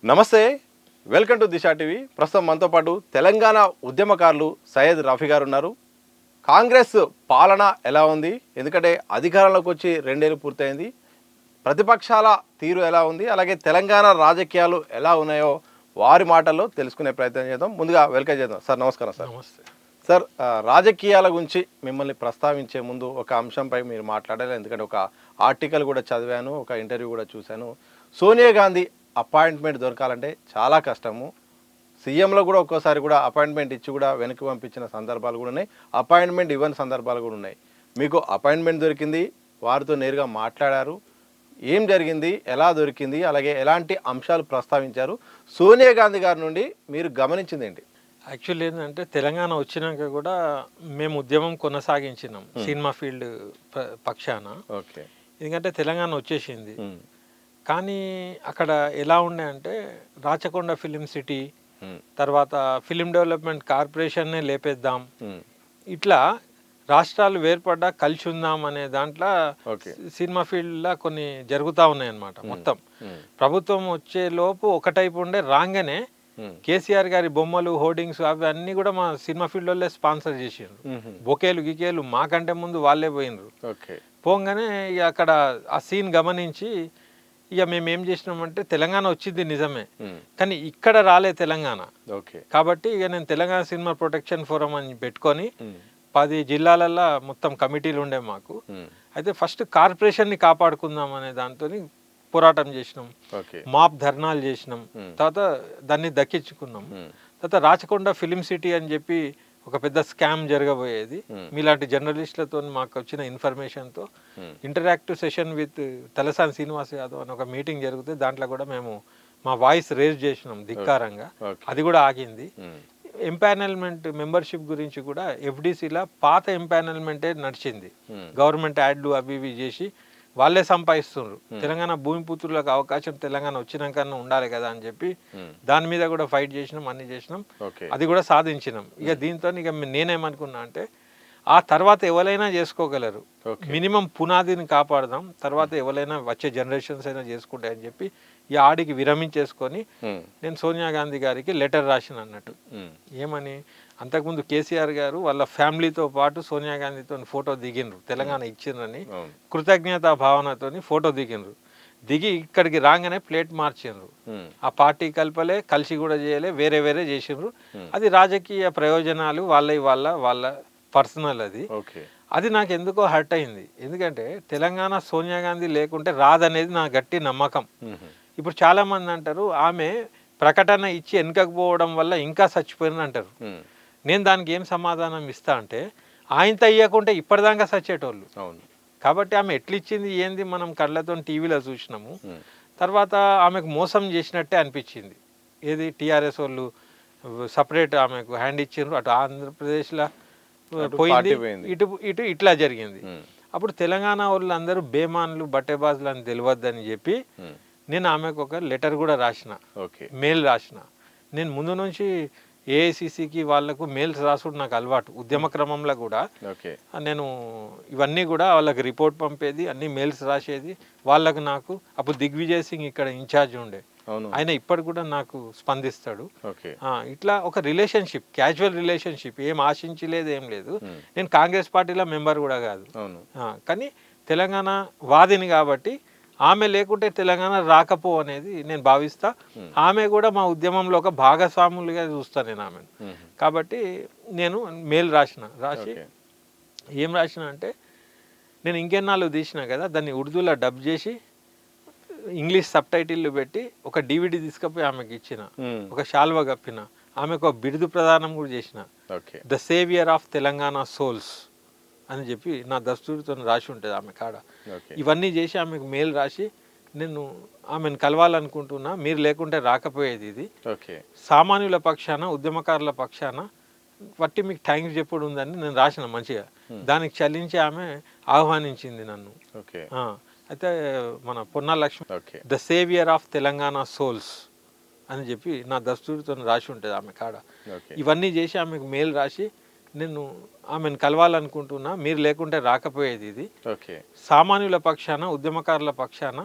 నమస్తే, welcome to Disha TV. ప్రస్తుతం మనతో పాటు తెలంగాణ ఉద్యమకారులు సయ్యద్ రఫీ గారు ఉన్నారు. కాంగ్రెస్ పాలన ఎలా ఉంది, ఎందుకంటే అధికారంలోకి వచ్చి 2 ఏళ్ళు పూర్తయింది, ప్రతిపక్షాల తీరు ఎలా ఉంది, అలాగే తెలంగాణ రాజకీయాలు ఎలా ఉన్నాయో వారి మాటల్లో తెలుసుకునే ప్రయత్నం చేద్దాం. ముందుగా వెల్కమ్ చేద్దాం సార్. నమస్కారం సార్. నమస్తే సార్, రాజకీయాల గురించి మిమ్మల్ని ప్రస్తావించే ముందు ఒక అంశంపై మీరు మాట్లాడాలి. ఎందుకంటే ఒక ఆర్టికల్ కూడా చదివాను, ఒక ఇంటర్వ్యూ కూడా చూశాను. సోనియా గాంధీ అపాయింట్మెంట్ దొరకాలంటే చాలా కష్టము. సీఎంలో కూడా ఒక్కోసారి కూడా అపాయింట్మెంట్ ఇచ్చి కూడా వెనక్కి పంపించిన సందర్భాలు కూడా ఉన్నాయి, అపాయింట్మెంట్ ఇవ్వని సందర్భాలు కూడా ఉన్నాయి. మీకు అపాయింట్మెంట్ దొరికింది, వారితో నేరుగా మాట్లాడారు. ఏం జరిగింది, ఎలా దొరికింది, అలాగే ఎలాంటి అంశాలు ప్రస్తావించారు, సోనియా గాంధీ గారి నుండి మీరు గమనించింది ఏంటి? యాక్చువల్లీ ఏంటంటే తెలంగాణ వచ్చినాక కూడా మేము ఉద్యమం కొనసాగించినాం సినిమా ఫీల్డ్ పక్షాన. ఓకే. ఎందుకంటే తెలంగాణ వచ్చేసింది, కానీ అక్కడ ఎలా ఉండే అంటే రాచకొండ ఫిలిం సిటీ, తర్వాత ఫిలిం డెవలప్మెంట్ కార్పొరేషన్నే లేపేద్దాం, ఇట్లా రాష్ట్రాలు వేర్పడ్డా కలిసి ఉందాం అనే దాంట్లో సినిమా ఫీల్డ్లో కొన్ని జరుగుతూ ఉన్నాయి అన్నమాట. మొత్తం ప్రభుత్వం వచ్చే లోపు ఒకటైపు ఉండే రాగానే కేసీఆర్ గారి బొమ్మలు, హోర్డింగ్స్ అవి అన్నీ కూడా మా సినిమా ఫీల్డ్ వాళ్ళే స్పాన్సర్ చేసిండ్రు. బొకేలు గికేలు మాకంటే ముందు వాళ్ళే పోయినరు. పోగానే ఇక అక్కడ ఆ సీన్ గమనించి ఇక మేము ఏం చేసినామంటే తెలంగాణ వచ్చింది నిజమే, కానీ ఇక్కడ రాలే తెలంగాణ. కాబట్టి ఇక నేను తెలంగాణ సినిమా ప్రొటెక్షన్ ఫోరం అని పెట్టుకొని 10 జిల్లాలల్లో మొత్తం కమిటీలు ఉండే మాకు. అయితే ఫస్ట్ కార్పొరేషన్ని కాపాడుకుందాం అనే దాంతో పోరాటం చేసినాం, మాప్ ధర్నాలు చేసినాం, తర్వాత దాన్ని దక్కించుకున్నాం. తర్వాత రాచకొండ ఫిలిం సిటీ అని చెప్పి ఒక పెద్ద స్కామ్ జరగబోయేది. మీలాంటి జర్నలిస్టులతో మాకు వచ్చిన ఇన్ఫర్మేషన్తో interactive session with Talasani Srinivas Yadav అని ఒక మీటింగ్ జరిగితే దాంట్లో కూడా మేము మా వాయిస్ రేజ్ చేసినాం ధిక్కారంగా. అది కూడా ఆగింది. ఎంపానల్మెంట్ మెంబర్షిప్ గురించి కూడా ఎఫ్డిసిలా పాత ఎంపానల్మెంటే నడిచింది. గవర్నమెంట్ యాడ్లు అవి ఇవి చేసి వాళ్ళే సంపాదిస్తున్నారు. తెలంగాణ భూమిపుత్రులకు అవకాశం తెలంగాణ వచ్చినాకన్నా ఉండాలి కదా అని చెప్పి దాని మీద కూడా ఫైట్ చేసినాం, అన్ని చేసినాం, అది కూడా సాధించినాం. ఇక దీంతో ఇక నేనేమనుకున్నా అంటే ఆ తర్వాత ఎవరైనా చేసుకోగలరు, మినిమం పునాదిని కాపాడదాం, తర్వాత ఎవరైనా వచ్చే జనరేషన్స్ అయినా చేసుకుంటాయని చెప్పి ఈ ఆడికి విరమించేసుకొని నేను సోనియా గాంధీ గారికి లెటర్ రాసిన అన్నట్టు. ఏమని, అంతకుముందు కేసీఆర్ గారు వాళ్ళ ఫ్యామిలీతో పాటు సోనియా గాంధీతో ఫోటో దిగినరు, తెలంగాణ ఇచ్చిండ్రని కృతజ్ఞతా భావనతో ఫోటో దిగినరు. దిగి ఇక్కడికి రాగానే ప్లేట్ మార్చిండ్రు. ఆ పార్టీ కల్పలే, కలిసి కూడా చేయలే, వేరే వేరే చేసిండ్రు. అది రాజకీయ ప్రయోజనాలు వాళ్ళ పర్సనల్. అది నాకు ఎందుకో హర్ట్ అయింది. ఎందుకంటే తెలంగాణ సోనియా గాంధీ లేకుంటే రాదనేది నా గట్టి నమ్మకం. ఇప్పుడు చాలా మంది అంటారు ఆమె ప్రకటన ఇచ్చి వెనకపోవడం వల్ల ఇంకా చచ్చిపోయింది అంటారు. నేను దానికి ఏం సమాధానం ఇస్తా అంటే ఆయనతో ఇయ్యకుంటే ఇప్పటిదాకా చచ్చేటోళ్ళు. కాబట్టి ఆమె ఎట్లిచ్చింది ఏంది మనం కళ్ళతో టీవీలో చూసినాము. తర్వాత ఆమెకు మోసం చేసినట్టే అనిపించింది. ఏది టీఆర్ఎస్ వాళ్ళు సపరేట్ ఆమెకు హ్యాండ్ ఇచ్చిండ్రు, అటు ఆంధ్రప్రదేశ్లో పోయింది, ఇటు ఇట్లా జరిగింది. అప్పుడు తెలంగాణ వాళ్ళు అందరూ బేమాన్లు బట్టేబాజులు అని తెలియద్దని చెప్పి నేను ఆమెకు ఒక లెటర్ కూడా రాసిన, మెయిల్ రాసిన. నేను ముందు నుంచి ఏఐసిసికి వాళ్ళకు మెయిల్స్ రాసుడు నాకు అలవాటు. ఉద్యమ క్రమంలో కూడా నేను ఇవన్నీ కూడా వాళ్ళకి రిపోర్ట్ పంపేది, అన్ని మెయిల్స్ రాసేది వాళ్ళకు. నాకు అప్పుడు దిగ్విజయ్ సింగ్ ఇక్కడ ఇన్ఛార్జ్ ఉండే, ఆయన ఇప్పటి కూడా నాకు స్పందిస్తాడు. ఇట్లా ఒక రిలేషన్షిప్, క్యాజువల్ రిలేషన్షిప్, ఏం ఆశించలేదు, ఏం లేదు. నేను కాంగ్రెస్ పార్టీలో మెంబర్ కూడా కాదు, కానీ తెలంగాణ వాదిని కాబట్టి ఆమె లేకుంటే తెలంగాణ రాకపో అనేది నేను భావిస్తా. ఆమె కూడా మా ఉద్యమంలో ఒక భాగస్వాములుగా చూస్తాను నేను ఆమెను. కాబట్టి నేను మెయిల్ రాసి ఏం రాసిన అంటే, నేను ఇంకెన్నాళ్ళు తీసిన కదా, దాన్ని ఉర్దూలో డబ్ చేసి ఇంగ్లీష్ సబ్ టైటిల్ పెట్టి ఒక డివిడి తీసుకుపోయి ఆమెకి ఇచ్చిన, ఒక శాల్వా కప్పిన, ఆమెకు ఒక బిరుదు ప్రదానం కూడా చేసిన, the saviour of Telangana souls అని చెప్పి నా దస్తూరితో రాసి ఉంటుంది ఆమె కాడ. ఇవన్నీ చేసి ఆమెకు మెయిల్ రాసి నేను ఆమెను కలవాలనుకుంటున్నా, మీరు లేకుంటే రాకపోయేది, ఇది సామాన్యుల పక్షాన ఉద్యమకారుల పక్షాన బట్టి మీకు థ్యాంక్స్ చెప్పుడు ఉందని నేను రాసిన మంచిగా. దానికి చలించి ఆమె ఆహ్వానించింది నన్ను. అయితే మన Ponnala Lakshmi the saviour of Telangana souls అని చెప్పి నా దస్తూరితో రాసి ఉంటుంది ఆమె కాడ. ఇవన్నీ చేసి ఆమెకు మెయిల్ రాసి నేను ఆమెను కలవాలనుకుంటున్నా, మీరు లేకుంటే రాకపోయేది, ఇది సామాన్యుల పక్షాన ఉద్యమకారుల పక్షాన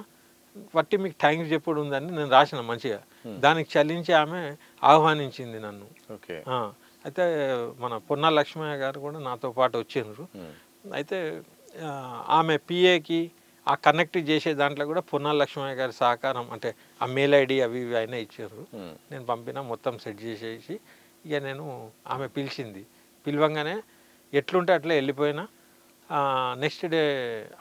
బట్టి మీకు థ్యాంక్స్ చెప్పుడు ఉందని నేను రాసిన మంచిగా. దానికి చలించి ఆమె ఆహ్వానించింది నన్ను. ఓకే. అయితే మన పొన్నాల లక్ష్మయ్య గారు కూడా నాతో పాటు వచ్చిండ్రు. అయితే ఆమె పిఏకి ఆ కనెక్ట్ చేసే దాంట్లో కూడా పొన్నాల లక్ష్మయ్య గారి సహకారం, అంటే ఆ మెయిల్ ఐడి అవి ఇవి అయినా ఇచ్చారు. నేను పంపిన మొత్తం సెట్ చేసేసి ఇక నేను ఆమె పిలిచింది. పిలవంగానే ఎట్లుంటే అట్లా వెళ్ళిపోయినా. నెక్స్ట్ డే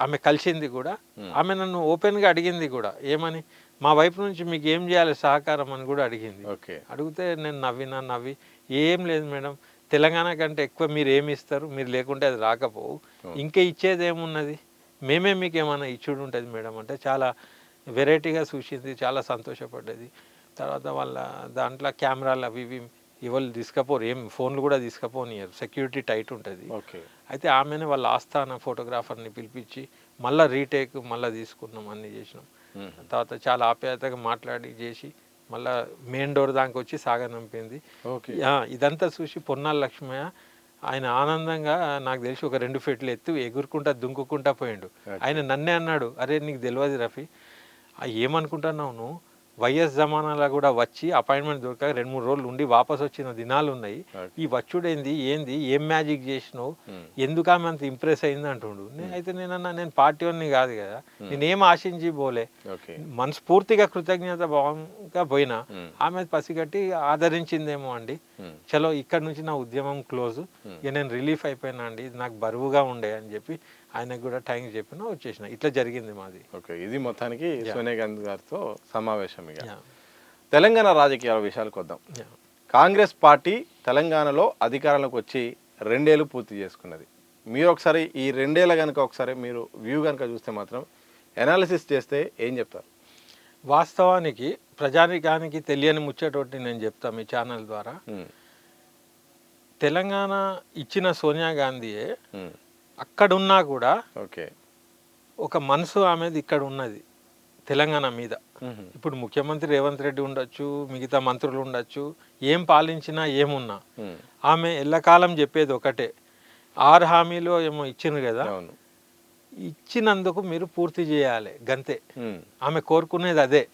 ఆమె కలిసింది కూడా. ఆమె నన్ను ఓపెన్గా అడిగింది కూడా, ఏమని మా వైపు నుంచి మీకు ఏం చేయాలి సహకారం అని కూడా అడిగింది. అడిగితే నేను నవ్వి ఏం లేదు మేడం, తెలంగాణ కంటే ఎక్కువ మీరు ఏమి ఇస్తారు, మీరు లేకుంటే అది రాకపోవు, ఇంకా ఇచ్చేది ఏమున్నది, మేమే మీకు ఏమైనా ఇచ్చుడు ఉంటుంది మేడం అంటే చాలా వెరైటీగా చూసింది, చాలా సంతోషపడ్డది. తర్వాత వాళ్ళ దాంట్లో కెమెరాలు అవి ఇవి ఎవరు తీసుకపోరు, ఏం ఫోన్లు కూడా తీసుకపోనియరు, సెక్యూరిటీ టైట్ ఉంటుంది. అయితే ఆమెనే వాళ్ళ ఆస్థాన ఫోటోగ్రాఫర్ని పిలిపించి మళ్ళీ రీటేక్ మళ్ళీ తీసుకున్నాం, అన్నీ చేసినాం. తర్వాత చాలా ఆప్యాయతగా మాట్లాడి చేసి మళ్ళీ మెయిన్ డోర్ దానికి వచ్చి సాగనంపింది. ఇదంతా చూసి పొన్నాల లక్ష్మయ్య ఆయన ఆనందంగా నాకు తెలిసి ఒక 2 ఫీట్లు ఎత్తు ఎగురుకుంటా దుంకుకుంటా పోయిండు. ఆయన నన్నే అన్నాడు, అరే నీకు తెలియదు రఫీ, ఏమనుకుంటున్నావు నువ్వు, వైఎస్ జమానాలో కూడా వచ్చి అపాయింట్మెంట్ దొరక 2-3 రోజులు ఉండి వాపస్ వచ్చిన దినాలు ఉన్నాయి, ఈ వచ్చుడేంది ఏంది ఏం మ్యాజిక్ చేసినావు, ఎందుకు ఆమె అంత ఇంప్రెస్ అయింది అంటుండు. అయితే నేనన్నా నేను పార్టీ వాడిని కాదు కదా, నేనేం ఆశించి పోలే, మనస్ఫూర్తిగా కృతజ్ఞత భావంగా పోయినా, ఆమె పసిగట్టి ఆదరించిందేమో అండి. చలో ఇక్కడ నుంచి నా ఉద్యమం క్లోజ్, ఇక నేను రిలీఫ్ అయిపోయినా అండి, నాకు బరువుగా ఉండే అని చెప్పి ఆయనకు కూడా థ్యాంక్స్ చెప్పినా వచ్చేసిన. ఇట్లా జరిగింది మాది. ఓకే, ఇది మొత్తానికి సోనియా గాంధీ గారితో సమావేశం. ఇక తెలంగాణ రాజకీయాల విషయాలకు వద్దాం. కాంగ్రెస్ పార్టీ తెలంగాణలో అధికారంలోకి వచ్చి 2 ఏళ్ళు పూర్తి చేసుకున్నది. మీరు ఒకసారి ఈ 2 ఏళ్ళ కనుక ఒకసారి మీరు వ్యూ కనుక చూస్తే మాత్రం ఎనాలిసిస్ చేస్తే ఏం చెప్తారు? వాస్తవానికి ప్రజానికానికి తెలియని ముచ్చటోటి నేను చెప్తాను మీ ఛానల్ ద్వారా. తెలంగాణ ఇచ్చిన సోనియా గాంధీయే అక్కడున్నా కూడా ఒక మనసు ఆమెది ఇక్కడ ఉన్నది తెలంగాణ మీద. ఇప్పుడు ముఖ్యమంత్రి రేవంత్ రెడ్డి ఉండొచ్చు, మిగతా మంత్రులు ఉండొచ్చు, ఏం పాలించినా ఏమున్నా ఆమె ఎల్లకాలం చెప్పేది ఒకటే, 6 హామీలు ఏమో ఇచ్చింది కదా, ఇచ్చినందుకు మీరు పూర్తి చేయాలి గంతే. ఆమె కోరుకునేది అదే.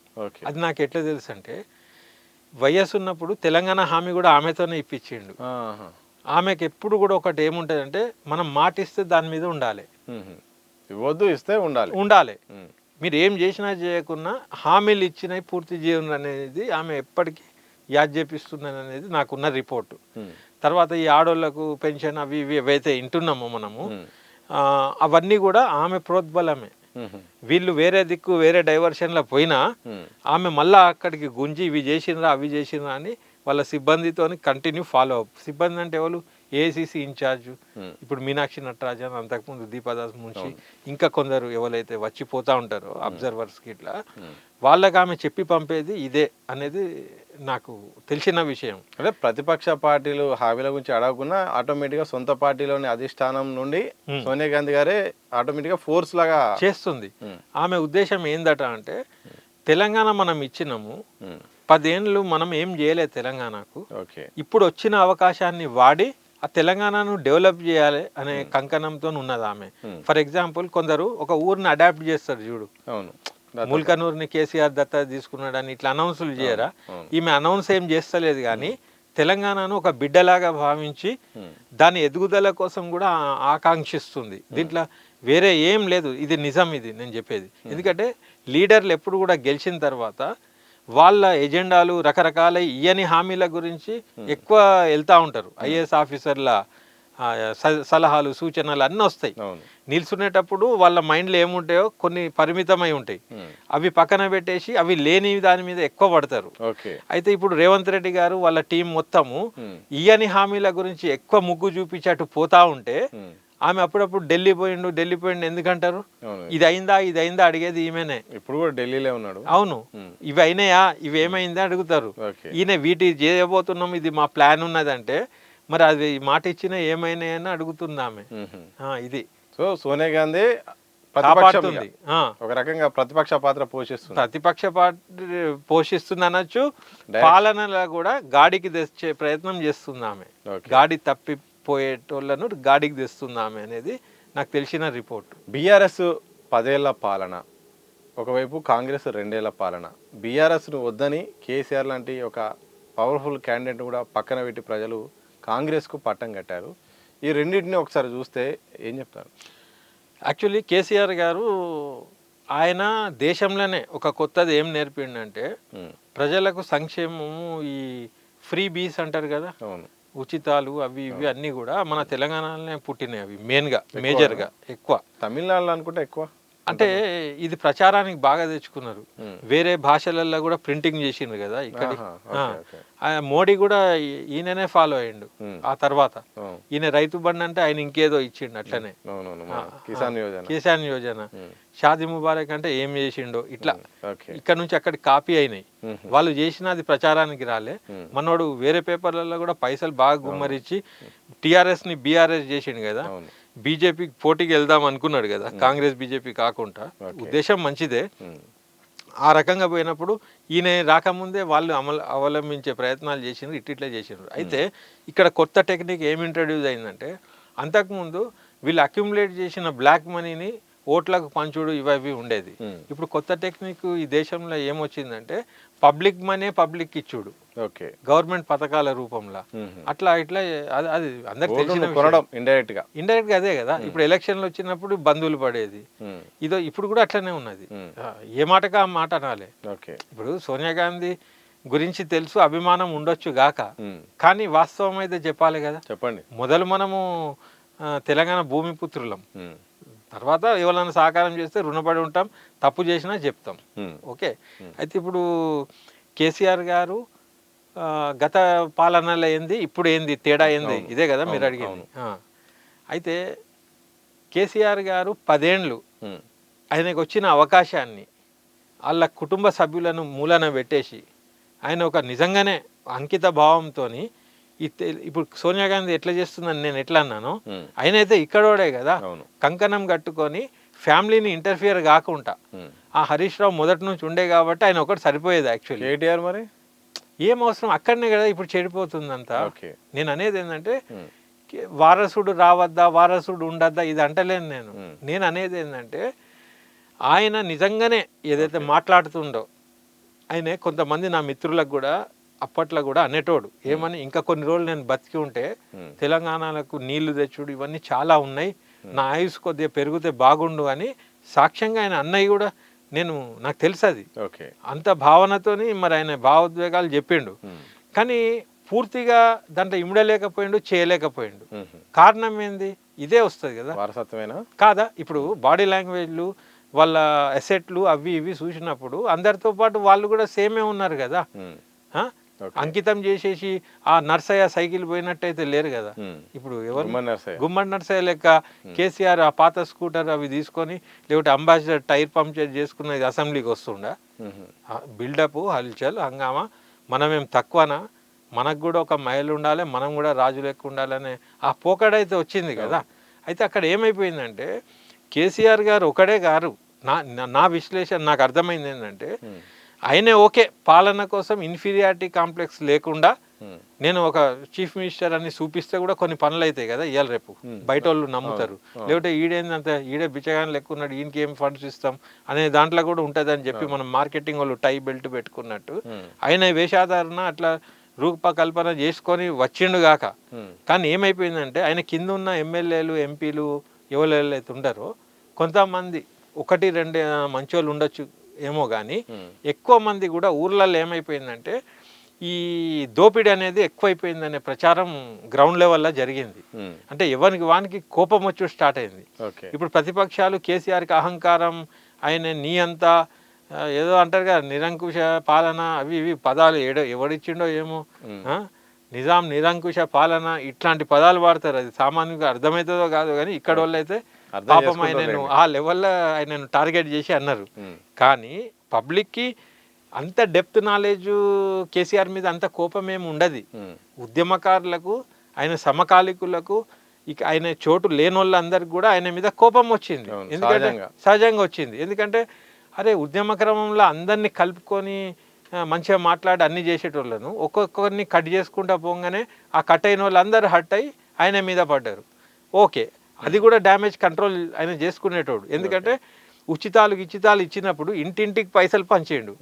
అది నాకు ఎట్లా తెలుసు అంటే, వైఎస్ ఉన్నప్పుడు తెలంగాణ హామీ కూడా ఆమెతోనే ఇప్పించిండు. ఆమెకి ఎప్పుడు కూడా ఒకటి ఏముంటుంది అంటే, మనం మాటిస్తే దాని మీద ఉండాలి, ఇవ్వద్దు ఇస్తే ఉండాలి. మీరు ఏం చేసినా చేయకున్నా హామీలు ఇచ్చినవి పూర్తి చేయండి అనేది ఆమె ఎప్పటికీ యాద్ చేపిస్తుందని అనేది నాకున్న రిపోర్టు. తర్వాత ఈ ఆడోళ్లకు పెన్షన్ అవి ఇవి ఏవైతే వింటున్నామో మనము, అవన్నీ కూడా ఆమె ప్రోద్బలమే. వీళ్ళు వేరే దిక్కు వేరే డైవర్షన్లో పోయినా ఆమె మళ్ళా అక్కడికి గుంజి ఇవి చేసినరా అవి చేసినరా అని వాళ్ళ సిబ్బందితో కంటిన్యూ ఫాలో అప్. సిబ్బంది అంటే ఎవరు, ఏసీసీ ఇన్ఛార్జ్, ఇప్పుడు మీనాక్షి నటరాజన్, అంతకుముందు దీపాదాస్ మున్షి, ఇంకా కొందరు ఎవరైతే వచ్చిపోతూ ఉంటారో అబ్జర్వర్స్కి, ఇట్లా వాళ్ళకి ఆమె చెప్పి పంపేది ఇదే అనేది నాకు తెలిసిన విషయం. అంటే ప్రతిపక్ష పార్టీలు హామీల గురించి అడగకుండా ఆటోమేటిక్గా సొంత పార్టీలోని అధిష్టానం నుండి సోనియా గాంధీ గారే ఆటోమేటిక్గా ఫోర్స్ లాగా చేస్తుంది. ఆమె ఉద్దేశం ఏందట అంటే, తెలంగాణ మనం ఇచ్చినాము, 10 ఏళ్ళు మనం ఏం చేయలేదు తెలంగాణకు, ఇప్పుడు వచ్చిన అవకాశాన్ని వాడి ఆ తెలంగాణను డెవలప్ చేయాలి అనే కంకణంతో ఉన్నది ఆమె. ఫర్ ఎగ్జాంపుల్, కొందరు ఒక ఊరిని అడాప్ట్ చేస్తారు చూడు, ముల్కనూరుని కేసీఆర్ దత్తా తీసుకున్నాడని ఇట్లా అనౌన్సులు చేయరా, ఈమె అనౌన్స్ ఏం చేస్తలేదు కానీ తెలంగాణను ఒక బిడ్డలాగా భావించి దాని ఎదుగుదల కోసం కూడా ఆకాంక్షిస్తుంది. దీంట్లో వేరే ఏం లేదు, ఇది నిజం, ఇది నేను చెప్పేది. ఎందుకంటే లీడర్లు ఎప్పుడు కూడా గెలిచిన తర్వాత వాళ్ళ ఎజెండాలు రకరకాల ఇయని హామీల గురించి ఎక్కువ వెళ్తూ ఉంటారు. ఐఏఎస్ ఆఫీసర్ల సలహాలు సూచనలు అన్నీ వస్తాయి. నిల్చునేటప్పుడు వాళ్ళ మైండ్లో ఏముంటాయో కొన్ని పరిమితమై ఉంటాయి, అవి పక్కన పెట్టేసి అవి లేని దాని మీద ఎక్కువ పడతారు. అయితే ఇప్పుడు రేవంత్ రెడ్డి గారు వాళ్ళ టీం మొత్తము ఇయని హామీల గురించి ఎక్కువ ముగ్గు చూపించేట్టు పోతా ఉంటే ఆమె అప్పుడప్పుడు ఢిల్లీ పోయిండు ఎందుకంటారు, ఇది అయిందా అడిగేది ఈమెనే. ఇప్పుడు కూడా ఢిల్లీలో ఉన్నాడు. అవును, ఇవి అయినాయా, ఇవి ఏమైందా అడుగుతారు. ఈయన వీటి చేయబోతున్నాం, ఇది మా ప్లాన్ ఉన్నదంటే మరి అది మాట ఇచ్చిన ఏమైనాయని అడుగుతుంది ఆమె. ఇది సో సోనియా గాంధీ ఒక రకంగా ప్రతిపక్ష పాత్ర పోషిస్తుంది అనొచ్చు. పాలనలో కూడా గాడికి తెచ్చే ప్రయత్నం చేస్తుంది ఆమె. గాడి తప్పిపోయేటోళ్లను గాడికి తెస్తుంది ఆమె అనేది నాకు తెలిసిన రిపోర్ట్. బీఆర్ఎస్ 10 ఏళ్ల పాలన ఒకవైపు కాంగ్రెస్ 2 ఏళ్ల పాలన, బీఆర్ఎస్ను వద్దని కేసీఆర్ లాంటి ఒక పవర్ఫుల్ క్యాండిడేట్ కూడా పక్కన పెట్టి ప్రజలు కాంగ్రెస్కు పట్టం కట్టారు. ఈ రెండింటిని ఒకసారి చూస్తే ఏం చెప్తారు? యాక్చువల్లీ కేసీఆర్ గారు ఆయన దేశంలోనే ఒక కొత్తది ఏం నేర్పిండంటే ప్రజలకు సంక్షేమము, ఈ ఫ్రీ బీస్ అంటారు కదా, అవును, ఉచితాలు అవి ఇవి అన్నీ కూడా మన తెలంగాణలోనే పుట్టినాయి. అవి మెయిన్గా మేజర్గా ఎక్కువ తమిళనాడులో అనుకుంటే ఎక్కువ, అంటే ఇది ప్రచారానికి బాగా తెచ్చుకున్నారు. వేరే భాషలలో కూడా ప్రింటింగ్ చేసిండ్రు కదా ఇక్కడ. మోడీ కూడా ఈయననే ఫాలో అయ్యిండు. ఆ తర్వాత ఈయన రైతు బండి అంటే ఆయన ఇంకేదో ఇచ్చిండు అట్లనే. కిసాన్ యోజన, షాదీ ముబారక్ అంటే ఏం చేసిండో ఇట్లా ఇక్కడ నుంచి అక్కడికి కాపీ అయినాయి. వాళ్ళు చేసిన అది ప్రచారానికి రాలే. మనోడు వేరే పేపర్లలో కూడా పైసలు బాగా గుమ్మరిచ్చి టిఆర్ఎస్ ని బీఆర్ఎస్ చేసిండు కదా. బీజేపీకి పోటీకి వెళ్దాం అనుకున్నాడు కదా, కాంగ్రెస్ బీజేపీ కాకుండా. ఉద్దేశం మంచిదే. ఆ రకంగా పోయినప్పుడు ఈయన రాకముందే వాళ్ళు అవలంబించే ప్రయత్నాలు చేసిండ్రు, ఇట్లా చేసిండ్రు. అయితే ఇక్కడ కొత్త టెక్నిక్ ఏమి ఇంట్రడ్యూస్ అయిందంటే, అంతకుముందు వీళ్ళు అక్యుములేట్ చేసిన బ్లాక్ మనీని ఓట్లకు పంచుడు ఇవి ఉండేది. ఇప్పుడు కొత్త టెక్నిక్ ఈ దేశంలో ఏమొచ్చిందంటే పబ్లిక్ మనీ పబ్లిక్ ఇచ్చుడు, గవర్నమెంట్ పథకాల రూపంలో. అట్లా ఇట్లా అది అందరికి తెలిసిన ఇండైరెక్ట్ గా అదే కదా. ఇప్పుడు ఎలక్షన్లు వచ్చినప్పుడు బంధువులు పడేది, ఇదో ఇప్పుడు కూడా అట్లనే ఉన్నది. ఏ మాటగా ఆ మాట అనాలి. ఇప్పుడు సోనియా గాంధీ గురించి తెలుసు, అభిమానం ఉండొచ్చు గాక, కానీ వాస్తవం అయితే చెప్పాలి కదా. చెప్పండి. మొదలు మనము తెలంగాణ భూమిపుత్రులం, తర్వాత ఎవరైనా సహకారం చేస్తే రుణపడి ఉంటాం, తప్పు చేసినా చెప్తాం. ఓకే. అయితే ఇప్పుడు కేసీఆర్ గారు గత పాలనలో ఏంది, ఇప్పుడు ఏంది తేడా ఏంది, ఇదే కదా మీరు అడిగింది. అయితే కేసీఆర్ గారు 10 ఏళ్ళు ఆయనకు వచ్చిన అవకాశాన్ని వాళ్ళ కుటుంబ సభ్యులను మూలన పెట్టేసి ఆయన ఒక నిజంగానే అంకిత భావంతో, ఇప్పుడు సోనియా గాంధీ ఎట్లా చేస్తుందని నేను ఎట్లా అన్నాను, ఆయన అయితే ఇక్కడోడే కదా, కంకణం కట్టుకొని ఫ్యామిలీని ఇంటర్ఫియర్ కాకుండా. ఆ హరీష్ రావు మొదటి నుంచి ఉండే కాబట్టి ఆయన ఒకటి సరిపోయేది. యాక్చువల్లీ కేటీఆర్ మరి ఏం అవసరం, అక్కడనే కదా ఇప్పుడు చెడిపోతుందంతా. నేను అనేది ఏంటంటే వారసుడు రావద్దా, వారసుడు ఉండద్దా, ఇది అంటలేను నేను. నేను అనేది ఏంటంటే ఆయన నిజంగానే ఏదైతే మాట్లాడుతుండో, ఆయన కొంతమంది నా మిత్రులకు కూడా అప్పట్లో కూడా అనేటోడు ఏమని, ఇంకా కొన్ని రోజులు నేను బతికి ఉంటే తెలంగాణలకు నీళ్లు తెచ్చుడు ఇవన్నీ చాలా ఉన్నాయి, నా ఆయుష్ కొద్దిగా పెరిగితే బాగుండు అని సాక్ష్యంగా ఆయన అన్నయ్య కూడా, నాకు తెలుసు అది. అంత భావనతోని మరి ఆయన భావోద్వేగాలు చెప్పిండు. కానీ పూర్తిగా దాంట్లో ఇమిడలేకపోయిండు, చేయలేకపోయిండు. కారణం ఏంది, ఇదే వస్తుంది కదా, వారసత్వమేనా కాదా. ఇప్పుడు బాడీ లాంగ్వేజ్లు, వాళ్ళ అసెట్లు అవి ఇవి చూసినప్పుడు అందరితో పాటు వాళ్ళు కూడా సేమే ఉన్నారు కదా. అంకితం చేసేసి ఆ నర్సయ్య సైకిల్ పోయినట్టయితే లేరు కదా. ఇప్పుడు ఎవరు గుమ్మడి నర్సయ్య లెక్క కేసీఆర్ ఆ పాత స్కూటర్ అవి తీసుకొని, లేకపోతే అంబాసిడర్ టైర్ పంక్చర్ చేసుకున్నది అసెంబ్లీకి వస్తుండా. బిల్డప్, హల్చల్, హంగామా. మనమేం తక్కువనా, మనకు కూడా ఒక మహిళ ఉండాలి, మనం కూడా రాజు లెక్క ఉండాలనే ఆ పోకడైతే వచ్చింది కదా. అయితే అక్కడ ఏమైపోయిందంటే కేసీఆర్ గారు ఒకడే గారు, నా విశ్లేషణ నాకు అర్థమైంది ఏంటంటే, ఆయనే ఓకే పాలన కోసం ఇన్ఫీరియారిటీ కాంప్లెక్స్ లేకుండా, నేను ఒక చీఫ్ మినిస్టర్ అని చూపిస్తే కూడా కొన్ని పనులు అవుతాయి కదా ఇవాళ రేపు, బయట వాళ్ళు నమ్ముతారు. లేకపోతే ఈడేందంత ఈడే బిచ్చగాని లెక్క ఉన్నాడు, ఈయనకి ఏం ఫండ్స్ ఇస్తాం అనే దాంట్లో కూడా ఉంటుంది అని చెప్పి మనం మార్కెటింగ్ వాళ్ళు టై బెల్ట్ పెట్టుకున్నట్టు ఆయన వేషాధారణ అట్లా రూపకల్పన చేసుకొని వచ్చిండు గాక. కానీ ఏమైపోయిందంటే ఆయన కింద ఉన్న ఎమ్మెల్యేలు, ఎంపీలు ఎవరైతే ఉండారో కొంతమంది 1-2 మంచోళ్ళు ఉండొచ్చు ఏమో కానీ, ఎక్కువ మంది కూడా ఊర్లలో ఏమైపోయిందంటే ఈ దోపిడీ అనేది ఎక్కువైపోయిందనే ప్రచారం గ్రౌండ్ లెవెల్లో జరిగింది. అంటే ఎవరికి వానికి కోపం వచ్చి స్టార్ట్ అయింది. ఇప్పుడు ప్రతిపక్షాలు కేసీఆర్కి అహంకారం, ఆయన నీ అంతా ఏదో అంటారు కదా నిరంకుశ పాలన, అవి ఇవి పదాలు ఎవడిచ్చిండో ఏమో, నిజాం నిరంకుశ పాలన ఇట్లాంటి పదాలు వాడతారు. అది సామాన్యంగా అర్థమవుతుందో కాదో కానీ ఇక్కడ వాళ్ళు అయితే పాపం ఆయనను ఆ లెవెల్లో ఆయనను టార్గెట్ చేసి అన్నారు. కానీ పబ్లిక్కి అంత డెప్త్ నాలెడ్జ్ కేసీఆర్ మీద అంత కోపం ఏమి ఉండదు. ఉద్యమకారులకు, ఆయన సమకాలికులకు, ఇక ఆయన చోటు లేని వాళ్ళందరికీ కూడా ఆయన మీద కోపం వచ్చింది. ఎందుకంటే సహజంగా వచ్చింది. ఎందుకంటే అరే ఉద్యమ క్రమంలో అందరినీ కలుపుకొని మంచిగా మాట్లాడి అన్ని చేసేటోళ్ళను ఒక్కొక్కరిని కట్ చేసుకుంటా పోగానే ఆ కట్ అయిన వాళ్ళు అందరూ హట్ అయ్యి ఆయన మీద పడ్డారు. ఓకే, అది కూడా డ్యామేజ్ కంట్రోల్ ఆయన చేసుకునేటోడు. ఎందుకంటే ఉచితాలు ఇచ్చినప్పుడు ఇంటింటికి పైసలు పంచేయండు.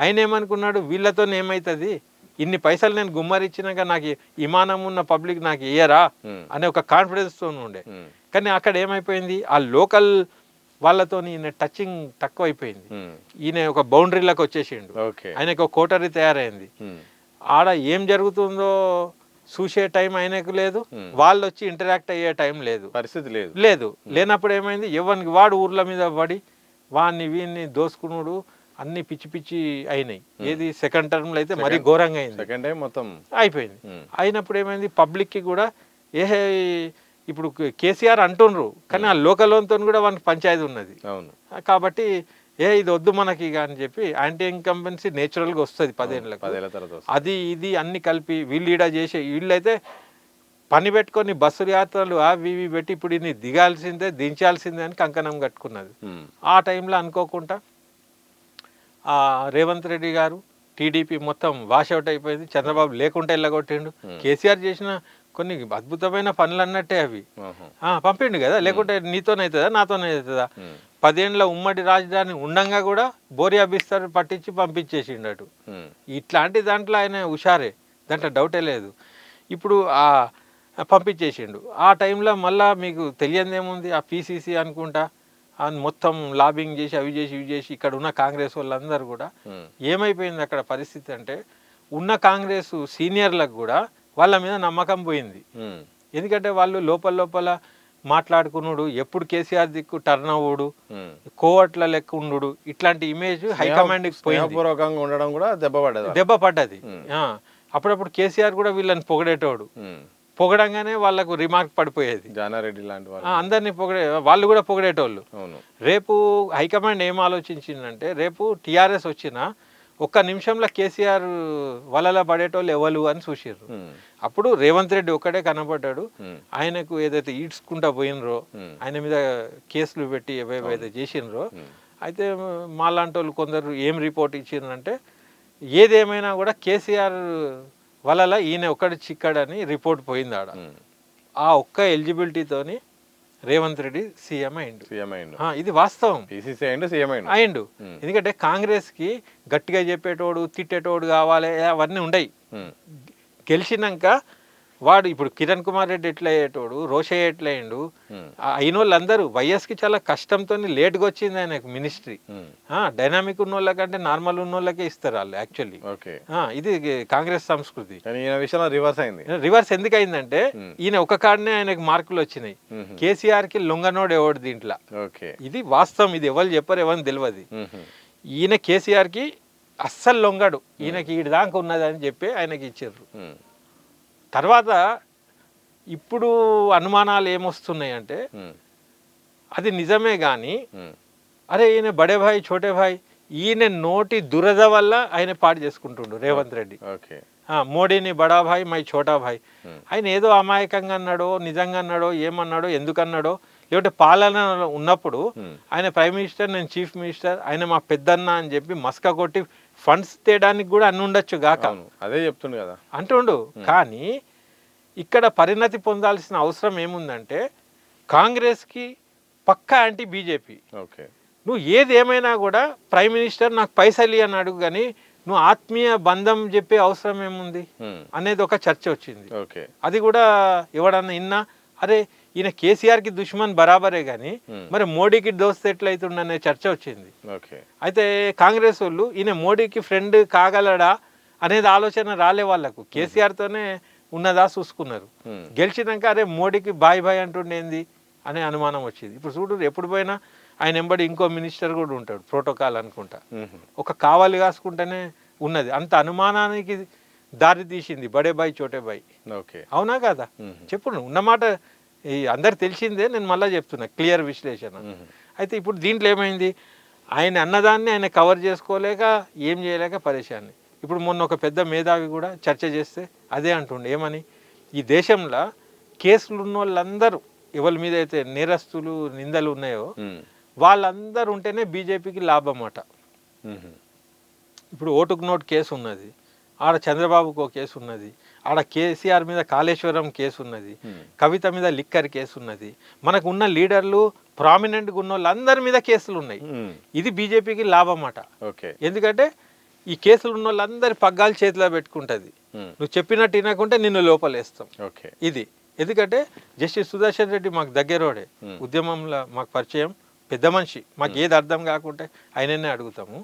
ఆయన ఏమనుకున్నాడు, వీళ్ళతో ఏమవుతుంది, ఇన్ని పైసలు నేను గుమ్మరిచ్చినాక నాకు ఇమానం ఉన్న పబ్లిక్ నాకు ఇయ్యరా అనే ఒక కాన్ఫిడెన్స్తో ఉండే. కానీ అక్కడ ఏమైపోయింది, ఆ లోకల్ వాళ్ళతో ఈయన టచింగ్ తక్కువ అయిపోయింది. ఈయన ఒక బౌండరీలకు వచ్చేసిండు, ఆయనకు ఒక కోటరీ తయారైంది. ఆడ ఏం జరుగుతుందో చూసే టైం ఆయనకు లేదు, వాళ్ళు వచ్చి ఇంటరాక్ట్ అయ్యే టైం లేదు, పరిస్థితి లేదు. లేనప్పుడు ఏమైంది, ఎవరికి వాడు ఊర్ల మీద పడి వాడిని వీడిని దోసుకున్నాడు, అన్ని పిచ్చి పిచ్చి అయినాయి. ఏది సెకండ్ టర్మ్ లో అయితే మరీ ఘోరంగా అయింది, సెకండ్ టైం మొత్తం అయిపోయింది. అయినప్పుడు ఏమైంది, పబ్లిక్ కి కూడా ఇప్పుడు కేసీఆర్ అంటుండ్రు కానీ ఆ లోకల్తో కూడా వానికి పంచాయతీ ఉన్నది. కాబట్టి ఇది వద్దు మనకి అని చెప్పి యాంటీ ఇన్కంబెన్సీ నేచురల్గా వస్తుంది 10 ఏళ్ళ తర్వాత. అది ఇది అన్ని కలిపి వీళ్ళు ఈడ చేసే వీళ్ళైతే పని పెట్టుకొని బస్సు యాత్రలు అవి పెట్టి ఇప్పుడు ఇన్ని దించాల్సిందే అని కంకణం కట్టుకున్నది. ఆ టైంలో అనుకోకుండా రేవంత్ రెడ్డి గారు టీడీపీ మొత్తం వాషౌట్ అయిపోయింది. చంద్రబాబు లేకుండా వెళ్ళగొట్టిండు. కేసీఆర్ చేసిన కొన్ని అద్భుతమైన పనులు అన్నట్టే అవి పంపిండు కదా, లేకుంటే నీతోనవుతుందా నాతోనే అవుతుందా. 10 ఏళ్ళ ఉమ్మడి రాజధాని ఉండంగా కూడా బోరియా బిస్తర్ పట్టించి పంపించేసిండు అటు. ఇట్లాంటి దాంట్లో ఆయన హుషారే, దాంట్లో డౌటే లేదు. ఇప్పుడు పంపించేసిండు. ఆ టైంలో మళ్ళా మీకు తెలియదేముంది, ఆ పీసీసీ అనుకుంటా మొత్తం లాబింగ్ చేసి అవి చేసి ఇవి చేసి ఇక్కడ ఉన్న కాంగ్రెస్ వాళ్ళందరూ కూడా ఏమైపోయింది అక్కడ పరిస్థితి అంటే, ఉన్న కాంగ్రెస్ సీనియర్లకు కూడా వాళ్ళ మీద నమ్మకం పోయింది. ఎందుకంటే వాళ్ళు లోపల మాట్లాడుకున్నాడు, ఎప్పుడు కేసీఆర్ దిక్కు టర్న్ అవ్వడు, కోవట్ల లెక్క ఉండు, ఇట్లాంటి ఇమేజ్ హైకమాండ్కి పూర్వకంగా ఉండడం కూడా దెబ్బ పడ్డది. అప్పుడప్పుడు కేసీఆర్ కూడా వీళ్ళని పొగడేటోడు, పొగడంగానే వాళ్ళకు రిమార్క్ పడిపోయేది. జానారెడ్డి లాంటి అందరినీ వాళ్ళు కూడా పొగడేటోళ్ళు. రేపు హైకమాండ్ ఏం ఆలోచించిందంటే, రేపు టీఆర్ఎస్ వచ్చినా 1 నిమిషంలో కేసీఆర్ వలలా పడేటోళ్ళు ఎవరు అని చూసిర్రు. అప్పుడు రేవంత్ రెడ్డి ఒక్కడే కనబడ్డాడు. ఆయనకు ఏదైతే ఈడ్చుకుంటా పోయినరో, ఆయన మీద కేసులు పెట్టి ఏవైతే చేసినరో, అయితే మాలాంటి వాళ్ళు కొందరు ఏం రిపోర్ట్ ఇచ్చిందంటే, ఏదేమైనా కూడా కేసీఆర్ వలలా ఈయన ఒక్కడు చిక్కాడని రిపోర్ట్ పోయింది ఆడ. ఆ ఒక్క ఎలిజిబిలిటీతోని రేవంత్ రెడ్డి సీఎం అయిండు. ఇది వాస్తవం, అయిండు. ఎందుకంటే కాంగ్రెస్ కి గట్టిగా చెప్పేటోడు తిట్టేటోడు కావాలి అవన్నీ ఉండయి. గెలిచినాక వాడు ఇప్పుడు కిరణ్ కుమార్ రెడ్డి ఎట్లా అయ్యేటోడు, రోషయ్య ఎట్లా అయ్యిండు, అయిన వాళ్ళందరూ వైఎస్కి చాలా కష్టంతో లేట్గా వచ్చింది ఆయనకు మినిస్ట్రీ. డైనామిక్ ఉన్న వాళ్ళకంటే నార్మల్ ఉన్న వాళ్ళకే ఇస్తారు వాళ్ళు యాక్చువల్లీ. ఇది కాంగ్రెస్ సంస్కృతి. రివర్స్ ఎందుకు అయిందంటే, ఈయన ఒక కాడనే ఆయనకు మార్కులు వచ్చినాయి, కేసీఆర్ కి లొంగనోడు ఎవడు దీంట్లో. ఇది వాస్తవం, ఇది ఎవరు చెప్పరు, ఎవరిని తెలియదు. ఈయన కేసీఆర్ కి అస్సలు లొంగడు, ఈయనకి ఈడి దాకా ఉన్నది అని చెప్పి ఆయనకి ఇచ్చారు. తర్వాత ఇప్పుడు అనుమానాలు ఏమొస్తున్నాయి అంటే, అది నిజమే కానీ అరే ఈయన బడే భాయ్ చోటే భాయ్, ఈయన నోటి దురద వల్ల ఆయన పాడు చేసుకుంటుండు రేవంత్ రెడ్డి. మోడీని బడా భాయ్ మై చోటా భాయ్, ఆయన ఏదో అమాయకంగా అన్నాడో నిజంగా అన్నాడో ఏమన్నాడో ఎందుకన్నాడో, లేకపోతే పాలన ఉన్నప్పుడు ఆయన ప్రైమ్ మినిస్టర్ నేను చీఫ్ మినిస్టర్, ఆయన మా పెద్దన్న అని చెప్పి మస్కా కొట్టి ఫండ్స్ తేయడానికి కూడా అన్ని ఉండొచ్చు గాక, అదే చెప్తుండు కదా అంటుండు. కానీ ఇక్కడ పరిణతి పొందాల్సిన అవసరం ఏముందంటే, కాంగ్రెస్కి పక్కా యాంటీ బీజేపీ. నువ్వు ఏది ఏమైనా కూడా ప్రైమ్ మినిస్టర్ నాకు పైసలు అని అడుగు, కానీ నువ్వు ఆత్మీయ బంధం చెప్పే అవసరం ఏముంది అనేది ఒక చర్చ వచ్చింది. అది కూడా ఎవడన్నా ఇన్నా, అరే ఈయన కేసీఆర్కి దుష్మన్ బరాబరే కానీ మరి మోడీకి దోస్త్ ఎట్లయితుండనే చర్చ వచ్చింది. అయితే కాంగ్రెస్ వాళ్ళు ఈయన మోడీకి ఫ్రెండ్ కాగలడా అనేది ఆలోచన రాలే వాళ్ళకు, కేసీఆర్తోనే ఉన్నదా చూసుకున్నారు. గెలిచినాక అరే మోడీకి బాయ్ బాయ్ అంటుండేంది అనే అనుమానం వచ్చింది. ఇప్పుడు చూడు, ఎప్పుడు పోయినా ఆయన ఎంబడి ఇంకో మినిస్టర్ కూడా ఉంటాడు, ప్రోటోకాల్ అనుకుంటా, ఒక కావాలి కాసుకుంటేనే ఉన్నది. అంత అనుమానానికి దారి తీసింది బడే బాయ్ చోటే బాయ్. అవునా కదా, చెప్పు నువ్వు ఉన్నమాట అందరు తెలిసిందే, నేను మళ్ళీ చెప్తున్నా క్లియర్ విశ్లేషణ. అయితే ఇప్పుడు దీంట్లో ఏమైంది, ఆయన అన్నదాన్ని ఆయన కవర్ చేసుకోలేక ఏం చేయలేక పరేషాన్ని. ఇప్పుడు మొన్న ఒక పెద్ద మేధావి కూడా చర్చ చేస్తే అదే అంటుండే, ఏమని, ఈ దేశంలో కేసులు ఉన్న వాళ్ళందరూ ఎవరి మీద అయితే నేరస్తులు నిందలు ఉన్నాయో వాళ్ళందరూ ఉంటేనే బీజేపీకి లాభం అట. ఇప్పుడు ఓటుకు నోటు కేసు ఉన్నది, ఆడ చంద్రబాబుకు ఒక కేసు ఉన్నది, ఆడ కేసీఆర్ మీద కాళేశ్వరం కేసు ఉన్నది, కవిత మీద లిక్కర్ కేసు ఉన్నది. మనకు ఉన్న లీడర్లు ప్రామినెంట్గా ఉన్న వాళ్ళందరి మీద కేసులు ఉన్నాయి. ఇది బీజేపీకి లాభం అట. ఎందుకంటే ఈ కేసులు ఉన్న వాళ్ళందరి పగ్గాలు చేతిలో పెట్టుకుంటుంది. నువ్వు చెప్పినట్టు వినకుంటే నిన్ను లోపలేస్తాం. ఇది ఎందుకంటే జస్టిస్ సుదర్శన్ రెడ్డి మాకు దగ్గరోడే, ఉద్యమంలో మాకు పరిచయం, పెద్ద మనిషి. మాకు ఏది అర్థం కాకుంటే ఆయననే అడుగుతాము.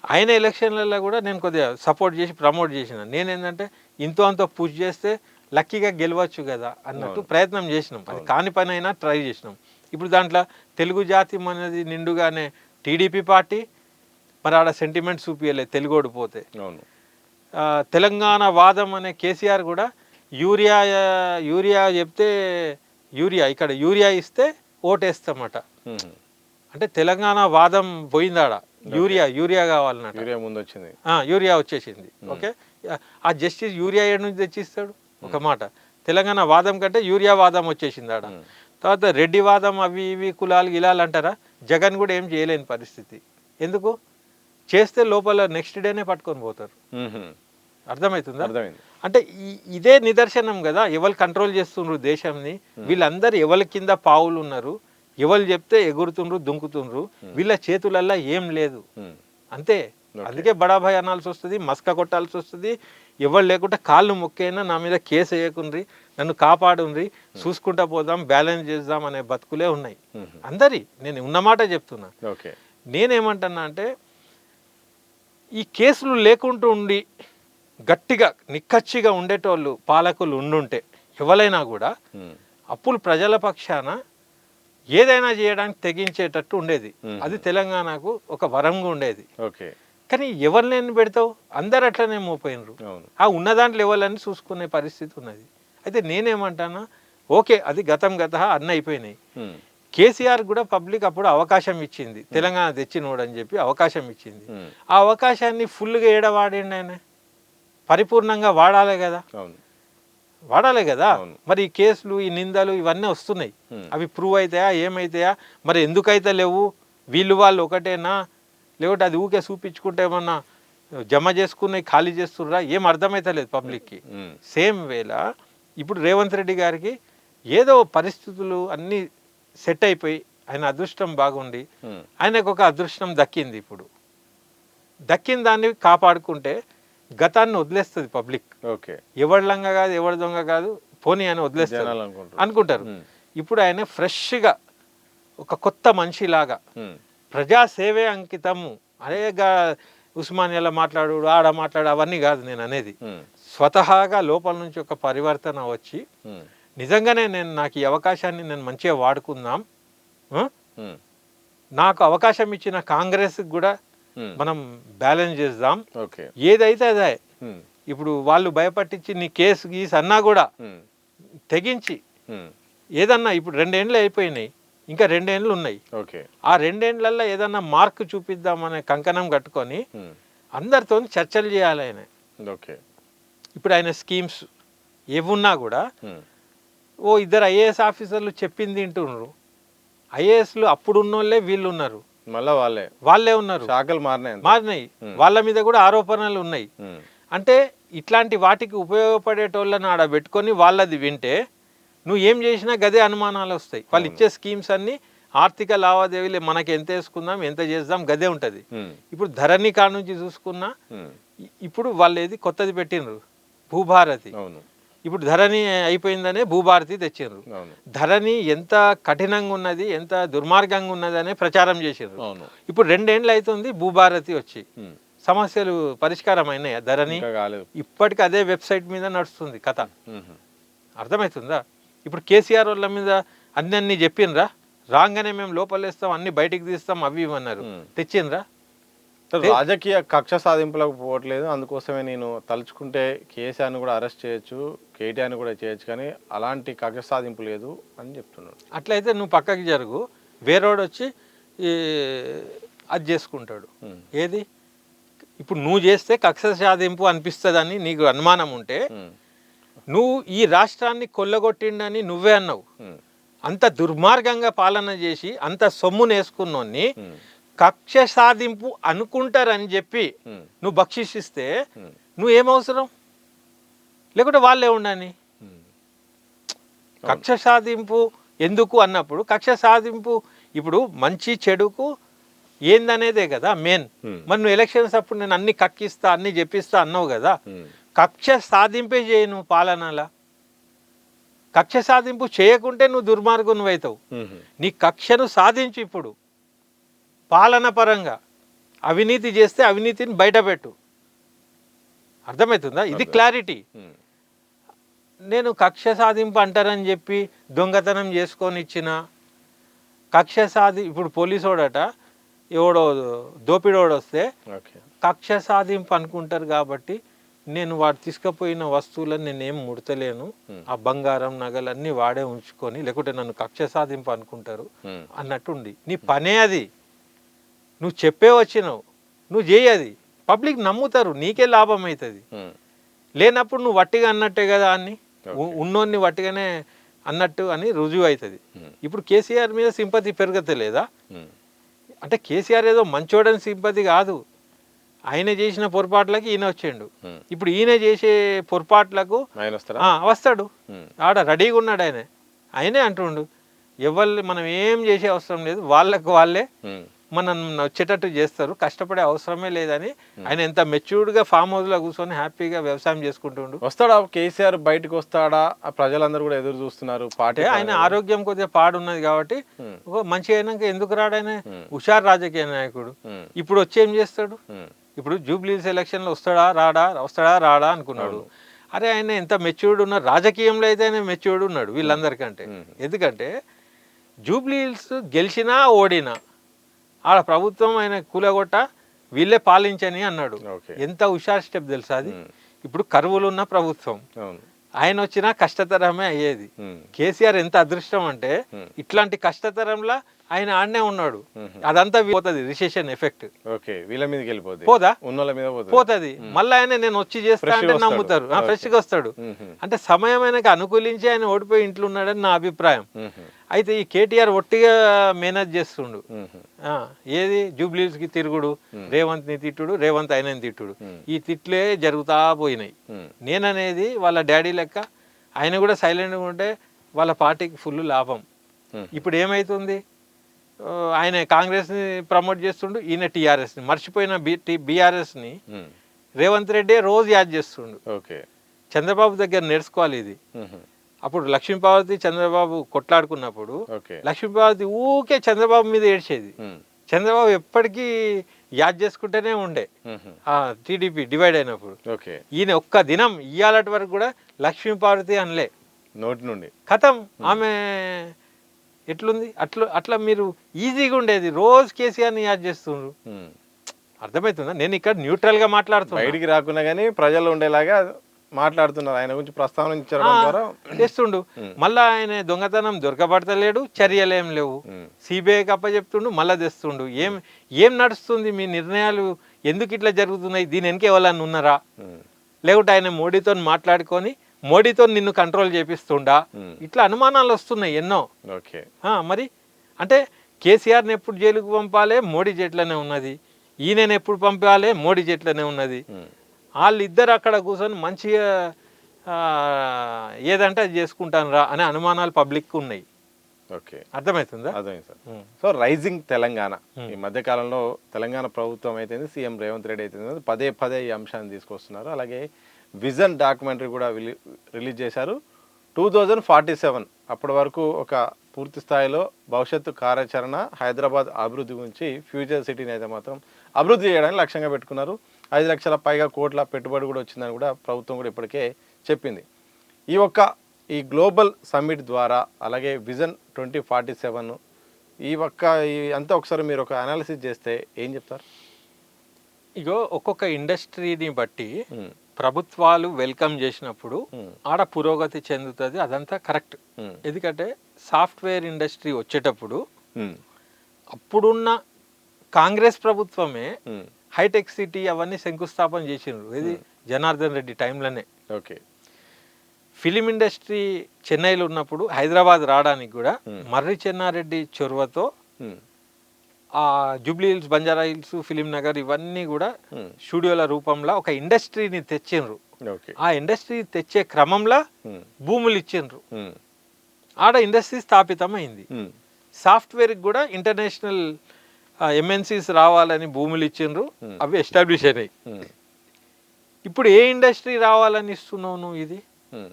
ఆయన ఎలక్షన్లలో కూడా నేను కొద్దిగా సపోర్ట్ చేసి ప్రమోట్ చేసిన. నేనేంటంటే ఇంతో అంతో పుష్ చేస్తే లక్కీగా గెలవచ్చు కదా అన్నట్టు ప్రయత్నం చేసినాం. అది కాని పని అయినా ట్రై చేసినాం. ఇప్పుడు దాంట్లో తెలుగు జాతి అనేది నిండుగానే టీడీపీ పార్టీ, మరి ఆడ సెంటిమెంట్ చూపించలేదు తెలుగు ఓడిపోతే. తెలంగాణ వాదం అనే కేసీఆర్ కూడా యూరియా చెప్తే ఇక్కడ యూరియా ఇస్తే ఓటేస్తామట. అంటే తెలంగాణ వాదం పోయిందాడ. యూరియా కావాలన్నట్టు. యూరియా వచ్చేసింది. ఓకే, ఆ జస్టిస్ యూరియా ఏడు నుంచి తెచ్చిస్తాడు? ఒక మాట. తెలంగాణ వాదం కంటే యూరియా వాదం వచ్చేసింది ఆడ. తర్వాత రెడ్డి వాదం అవి ఇవి కులాలు గిలాలు అంటారా? జగన్ కూడా ఏం చేయలేని పరిస్థితి. ఎందుకు చేస్తే లోపల నెక్స్ట్ డేనే పట్టుకొని పోతారు. అర్థమవుతుందా? అంటే ఇదే నిదర్శనం కదా. ఎవరు కంట్రోల్ చేస్తుండ్రు దేశంని? వీళ్ళందరూ ఎవరి కింద పావులు ఉన్నారు, ఎవరు చెప్తే ఎగురుతుండ్రు దుంకుతుండ్రు. వీళ్ళ చేతులల్లా ఏం లేదు, అంతే. అందుకే బడాభాయ్ అనాల్సి వస్తుంది, మస్క కొట్టాల్సి వస్తుంది. ఎవరు లేకుండా కాళ్ళు మొక్కైనా నా మీద కేసు వేయకుండ్రి, నన్ను కాపాడుండ్రి, చూసుకుంటా పోదాం, బ్యాలెన్స్ చేద్దాం అనే బతుకులే ఉన్నాయి అందరి. నేను ఉన్నమాట చెప్తున్నా. నేనేమంటున్నా అంటే ఈ కేసులు లేకుంటూ ఉండి గట్టిగా నిక్కచ్చిగా ఉండేటోళ్ళు పాలకులు ఉండుంటే ఎవరైనా కూడా అప్పుడు ప్రజల పక్షాన ఏదైనా చేయడానికి తెగించేటట్టు ఉండేది. అది తెలంగాణకు ఒక వరంగా ఉండేది. కానీ ఎవరిని పెడతావు? అందరు అట్లనే మోపోయినరు. ఆ ఉన్న దాంట్లో ఎవరిని చూసుకునే పరిస్థితి ఉన్నది. అయితే నేనేమంటానా, ఓకే అది గతం గత అన్నీ అయిపోయినాయి. కేసీఆర్ కూడా పబ్లిక్ అప్పుడు అవకాశం ఇచ్చింది, తెలంగాణ తెచ్చినోడు అని చెప్పి అవకాశం ఇచ్చింది. ఆ అవకాశాన్ని ఫుల్గా ఏడవాడండి ఆయన, పరిపూర్ణంగా వాడాలి కదా. మరి ఈ కేసులు, ఈ నిందలు ఇవన్నీ వస్తున్నాయి. అవి ప్రూవ్ అవుతాయా, ఏమైతాయా? మరి ఎందుకైతే లేవు? వాళ్ళు ఒకటేనా, లేకపోతే అది ఊకే చూపించుకుంటే ఏమన్నా జమ చేసుకున్నాయి ఖాళీ చేస్తుర్రా? ఏం అర్థమైతలేదు పబ్లిక్కి. సేమ్ వేళ ఇప్పుడు రేవంత్ రెడ్డి గారికి ఏదో పరిస్థితులు అన్నీ సెట్ అయిపోయి ఆయన అదృష్టం బాగుండి ఆయనకు ఒక అదృష్టం దక్కింది. ఇప్పుడు దక్కిన దాన్ని కాపాడుకుంటే గతాన్ని వదిలేస్తుంది పబ్లిక్. ఎవరి లంగా కాదు, ఎవరి దొంగ కాదు, పోనీ అని వదిలేస్తారు అనుకుంటారు. ఇప్పుడు ఆయన ఫ్రెష్గా ఒక కొత్త మనిషిలాగా ప్రజాసేవే అంకితము. అనేగా ఉస్మానియాలో మాట్లాడు, ఆడ మాట్లాడు అవన్నీ కాదు నేను అనేది. స్వతహాగా లోపల నుంచి ఒక పరివర్తన వచ్చి నిజంగానే నాకు ఈ అవకాశాన్ని నేను మంచిగా వాడుకుందాం, నాకు అవకాశం ఇచ్చిన కాంగ్రెస్ కూడా మనం బ్యాలెన్స్ చేద్దాం, ఏదైతే అదే. ఇప్పుడు వాళ్ళు భయపట్టించి నీ కేసు గీసి అన్నా కూడా తెగించి ఏదన్నా, ఇప్పుడు 2 ఏళ్ళు అయిపోయినాయి, ఇంకా 2 ఏళ్ళు ఉన్నాయి. ఆ 2 ఏళ్లలో ఏదన్నా మార్క్ చూపిద్దామనే కంకణం కట్టుకొని అందరితో చర్చలు చేయాలి ఆయన. ఇప్పుడు ఆయన స్కీమ్స్ ఏవున్నా కూడా ఓ 2 ఐఏఎస్ ఆఫీసర్లు చెప్పింది వింటున్నారు. ఐఏఎస్లు అప్పుడు ఉన్నోళ్ళే వీళ్ళు ఉన్నారు, మళ్ళీ వాళ్ళే ఉన్నారు, శాఖలు మారినాయి, వాళ్ళ మీద కూడా ఆరోపణలు ఉన్నాయి. అంటే ఇట్లాంటి వాటికి ఉపయోగపడేటోళ్ళని ఆడ పెట్టుకొని వాళ్ళది వింటే నువ్వు ఏం చేసినా గదే అనుమానాలు వస్తాయి. వాళ్ళు ఇచ్చే స్కీమ్స్ అన్ని ఆర్థిక లావాదేవీలు, మనకి ఎంత వేసుకుందాం, ఎంత చేద్దాం, గదే ఉంటుంది. ఇప్పుడు ధరణి కాడ నుంచి చూసుకున్నా, ఇప్పుడు వాళ్ళు ఏది కొత్తది పెట్టినరు, భూభారతి. ఇప్పుడు ధరణి అయిపోయిందనే భూభారతి తెచ్చిండ్రు. ధరణి ఎంత కఠినంగా ఉన్నది, ఎంత దుర్మార్గంగా ఉన్నది అనే ప్రచారం చేసిండ్రు. ఇప్పుడు 2 ఏళ్ళు అవుతుంది భూభారతి వచ్చి. సమస్యలు పరిష్కారం అయినాయా? ధరణి ఇప్పటికి అదే వెబ్సైట్ మీద నడుస్తుంది కథ. అర్థమవుతుందా? ఇప్పుడు కేసీఆర్ వాళ్ళ మీద అన్ని చెప్పినరా? రాగానే మేము లోపలేస్తాం, అన్ని బయటికి తీస్తాం, అవి ఇవన్నారు, తెచ్చిండ్రా? రాజకీయ కక్ష సాధింపులకు పోవట్లేదు. అందుకోసమే నేను తలుచుకుంటే కేసీఆర్ని కూడా అరెస్ట్ చేయొచ్చు, కేటీఆర్ని కూడా చేయొచ్చు, కానీ అలాంటి కక్ష సాధింపు లేదు అని చెప్తున్నాను. అట్లయితే నువ్వు పక్కకి జరుగు, వేరేవాడు వచ్చి అది చేసుకుంటాడు. ఏది ఇప్పుడు నువ్వు చేస్తే కక్ష సాధింపు అనిపిస్తుందని నీకు అనుమానం ఉంటే, నువ్వు ఈ రాష్ట్రాన్ని కొల్లగొట్టిండని నువ్వే అన్నావు. అంత దుర్మార్గంగా పాలన చేసి అంత సొమ్మునేసుకున్నోన్ని కక్ష సాధింపు అనుకుంటారని చెప్పి నువ్వు బక్షిస్తే నువ్వేం అవసరం, లేకుంటే వాళ్ళే ఉండని. కక్ష సాధింపు ఎందుకు అన్నప్పుడు కక్ష సాధింపు ఇప్పుడు మంచి చెడుకు ఏందనేదే కదా మెయిన్. మరి నువ్వు ఎలక్షన్స్ అప్పుడు నేను అన్ని కక్కిస్తా అన్ని చెప్పిస్తా అన్నావు కదా, కక్ష సాధింపే చేయి నువ్వు పాలనలా. కక్ష సాధింపు చేయకుంటే నువ్వు దుర్మార్గుని అవుతావు. నీ కక్షను సాధించు. ఇప్పుడు పాలన పరంగా అవినీతి చేస్తే అవినీతిని బయటపెట్టు. అర్థమవుతుందా? ఇది క్లారిటీ. నేను కక్ష సాధింపు అంటారని చెప్పి దొంగతనం చేసుకొని ఇచ్చిన కక్ష ఇప్పుడు పోలీసోడట ఎవడో దోపిడోడు వస్తే కక్ష సాధింపు అనుకుంటారు కాబట్టి నేను వాడు తీసుకుపోయిన వస్తువులను నేనేం ముడతలేను, ఆ బంగారం నగలన్నీ వాడే ఉంచుకొని, లేకుంటే నన్ను కక్ష సాధింపు అనుకుంటారు అన్నట్టుండి. నీ పనే అది, నువ్వు చెప్పే వచ్చినావు, నువ్వు చేయది, పబ్లిక్ నమ్ముతారు, నీకే లాభం అవుతుంది. లేనప్పుడు నువ్వు వట్టిగా అన్నట్టే కదా అన్ని ఉన్నోన్ని వట్టిగానే అన్నట్టు అని రుజువు అవుతుంది. ఇప్పుడు కేసీఆర్ మీద సింపతి పెరగతలేదా? అంటే కేసీఆర్ ఏదో మంచోడని సింపతి కాదు, ఆయన చేసిన పొరపాట్లకి ఈయన వచ్చిండు. ఇప్పుడు ఈయన చేసే పొరపాట్లకు వస్తాడు, ఆడ రెడీగా ఉన్నాడు. ఆయనే అంటుండు ఎవరు మనం ఏం చేసే అవసరం లేదు, వాళ్ళకు వాళ్ళే మనం వచ్చేటట్టు చేస్తారు, కష్టపడే అవసరమే లేదని. ఆయన ఎంత మెచ్యూర్డ్గా ఫామ్ హౌస్లో కూర్చొని హ్యాపీగా వ్యవసాయం చేసుకుంటుండు. వస్తాడా కేసీఆర్? బయటకు వస్తాడా? ప్రజలందరూ కూడా ఎదురు చూస్తున్నారు. పార్టీ ఆయన ఆరోగ్యం కొద్దిగా పాడున్నది కాబట్టి మంచి అయినాక ఎందుకు రాడైనా హుషారు రాజకీయ నాయకుడు. ఇప్పుడు వచ్చి ఏం చేస్తాడు? ఇప్పుడు జూబ్లీస్ ఎలక్షన్లో వస్తాడా రాడా అనుకున్నాడు. అరే ఆయన ఎంత మెచ్యూర్డ్ ఉన్నారు, రాజకీయంలో అయితే ఆయన మెచ్యూర్డ్ ఉన్నాడు వీళ్ళందరికంటే. ఎందుకంటే జూబ్లీస్ గెలిచినా ఓడినా ఆడ ప్రభుత్వం ఆయన కూలగొట్ట వీళ్ళే పాలించని అన్నాడు. ఎంత హుషార్ స్టెప్ తెలుసా అది? ఇప్పుడు కరువులు ఉన్న ప్రభుత్వం, ఆయన వచ్చినా కష్టతరమే అయ్యేది. కేసీఆర్ ఎంత అదృష్టం అంటే ఇట్లాంటి కష్టతరంలో ఆయన ఆడనే ఉన్నాడు. అదంతా పోతుంది, రిసెషన్ ఎఫెక్ట్ వీళ్ళ మీదకి వెళ్ళిపోతుంది, పోదా పోతుంది. మళ్ళీ ఆయన నేను వచ్చి చేస్తా అంటే నమ్ముతారు, ఫ్రెష్గా వస్తాడు. అంటే సమయం ఆయనకు అనుకూలించి ఆయన ఓడిపోయి ఇంట్లో ఉన్నాడని నా అభిప్రాయం. అయితే ఈ కేటీఆర్ ఒట్టిగా మేనేజ్ చేస్తుండు. ఏది జూబ్లీస్ కి తిరుగుడు, రేవంత్ ని తిట్టుడు, రేవంత్ ఆయన తిట్టుడు, ఈ తిట్లే జరుగుతా పోయినాయి. నేననేది వాళ్ళ డాడీ లెక్క ఆయన కూడా సైలెంట్గా ఉంటే వాళ్ళ పార్టీకి ఫుల్ లాభం. ఇప్పుడు ఏమైతుంది, ఆయన కాంగ్రెస్ని ప్రమోట్ చేస్తుండు, ఈయన టీఆర్ఎస్ని మర్చిపోయిన బీఆర్ఎస్ని రేవంత్ రెడ్డి రోజు యాద్ చేస్తుండు. చంద్రబాబు దగ్గర నేర్చుకోవాలి ఇది. అప్పుడు లక్ష్మీపార్వతి చంద్రబాబు కొట్లాడుకున్నప్పుడు లక్ష్మీపార్వతి ఊకే చంద్రబాబు మీద ఏడ్చేది. చంద్రబాబు ఎప్పటికీ యాద్ చేసుకుంటూనే ఉండే టీడీపీ డివైడ్ అయినప్పుడు. ఈయన ఒక్క దినం ఇయ్యాలటి వరకు కూడా లక్ష్మీపార్వతి అనలే నోటి నుండి. కథం ఆమె ఎట్లుంది అట్లా మీరు ఈజీగా ఉండేది. రోజు కేసీఆర్ని యాద్ చేస్తుండ్రు. అర్థమవుతుందా? నేను ఇక్కడ న్యూట్రల్ గా మాట్లాడుతున్నా, బయటికి రాకున్నా కానీ ప్రజలు ఉండేలాగా మాట్లాడుతున్నారు. ఆయన గురించి ప్రస్తావన చేస్తుండు. మళ్ళా ఆయన దొంగతనం దొరకబడతలేడు, చర్యలేం లేవు. సిబిఐకి అప్పచెప్తుండు, మళ్ళా తెస్తుండు. ఏం నడుస్తుంది? మీ నిర్ణయాలు ఎందుకు ఇట్లా జరుగుతున్నాయి? దీని వెనక ఎవరన్నా ఉన్నారా? లేకుంటే ఆయన మోడీతో మాట్లాడుకొని మోడీతో నిన్ను కంట్రోల్ చేపిస్తుండా? ఇట్లా అనుమానాలు వస్తున్నాయి ఎన్నో. మరి అంటే కేసీఆర్ని ఎప్పుడు జైలుకు పంపాలి, మోడీ జైట్లోనే ఉన్నది. ఈయనని ఎప్పుడు పంపాలి, మోడీ జైట్లోనే ఉన్నది. వాళ్ళిద్దరు అక్కడ కూర్చొని మంచిగా ఏదంటే అది చేసుకుంటాను రా అనే అనుమానాలు పబ్లిక్ ఉన్నాయి. అర్థమవుతుందా? అర్థమైంది సార్. సో రైజింగ్ తెలంగాణ, ఈ మధ్య కాలంలో తెలంగాణ ప్రభుత్వం అయితే సీఎం రేవంత్ రెడ్డి అయితే పదే ఈ అంశాన్ని తీసుకొస్తున్నారు. అలాగే విజన్ డాక్యుమెంటరీ కూడా రిలీజ్ చేశారు. 2047 అప్పటి వరకు ఒక పూర్తి స్థాయిలో భవిష్యత్తు కార్యాచరణ, హైదరాబాద్ అభివృద్ధి గురించి, ఫ్యూచర్ సిటీని అయితే మాత్రం అభివృద్ధి చేయడానికి లక్ష్యంగా పెట్టుకున్నారు. 5 లక్షల పైగా కోట్ల పెట్టుబడి కూడా వచ్చిందని కూడా ప్రభుత్వం కూడా ఇప్పటికే చెప్పింది. ఈ గ్లోబల్ సమ్మిట్ ద్వారా, అలాగే విజన్ 2047 అంతా ఒకసారి మీరు ఒక అనాలిసిస్ చేస్తే ఏం చెప్తారు? ఇగో ఒక్కొక్క ఇండస్ట్రీని బట్టి ప్రభుత్వాలు వెల్కమ్ చేసినప్పుడు ఆడ పురోగతి చెందుతుంది, అదంతా కరెక్ట్. ఎందుకంటే సాఫ్ట్వేర్ ఇండస్ట్రీ వచ్చేటప్పుడు అప్పుడున్న కాంగ్రెస్ ప్రభుత్వమే హైటెక్ సిటీ అవన్నీ శంకుస్థాపన చేసిండ్రు. ఇది జనార్దన్ రెడ్డి టైంలోనే. ఫిలిం ఇండస్ట్రీ చెన్నైలో ఉన్నప్పుడు హైదరాబాద్ రావడానికి కూడా మర్రి చెన్నారెడ్డి చొరవతో ఆ Jubilee hills, Banjara hills, film Nagar ఇవన్నీ కూడా Hmm. స్టూడియోల రూపంలో ఒక ఇండస్ట్రీని తెచ్చిండ్రు. ఓకే. ఆ ఇండస్ట్రీ తెచ్చే క్రమంలో Hmm. భూములు ఇచ్చిండ్రు. Hmm. ఆడ ఇండస్ట్రీ స్థాపితమైంది. Hmm. సాఫ్ట్వేర్కి కూడా ఇంటర్నేషనల్ ఎంఎన్సీస్ రావాలని భూములు ఇచ్చిండ్రు. అవి ఎస్టాబ్లిష్ అయినాయి. Hmm. ఇప్పుడు ఏ ఇండస్ట్రీ రావాలని ఇస్తున్నావు నువ్వు? ఇది Hmm.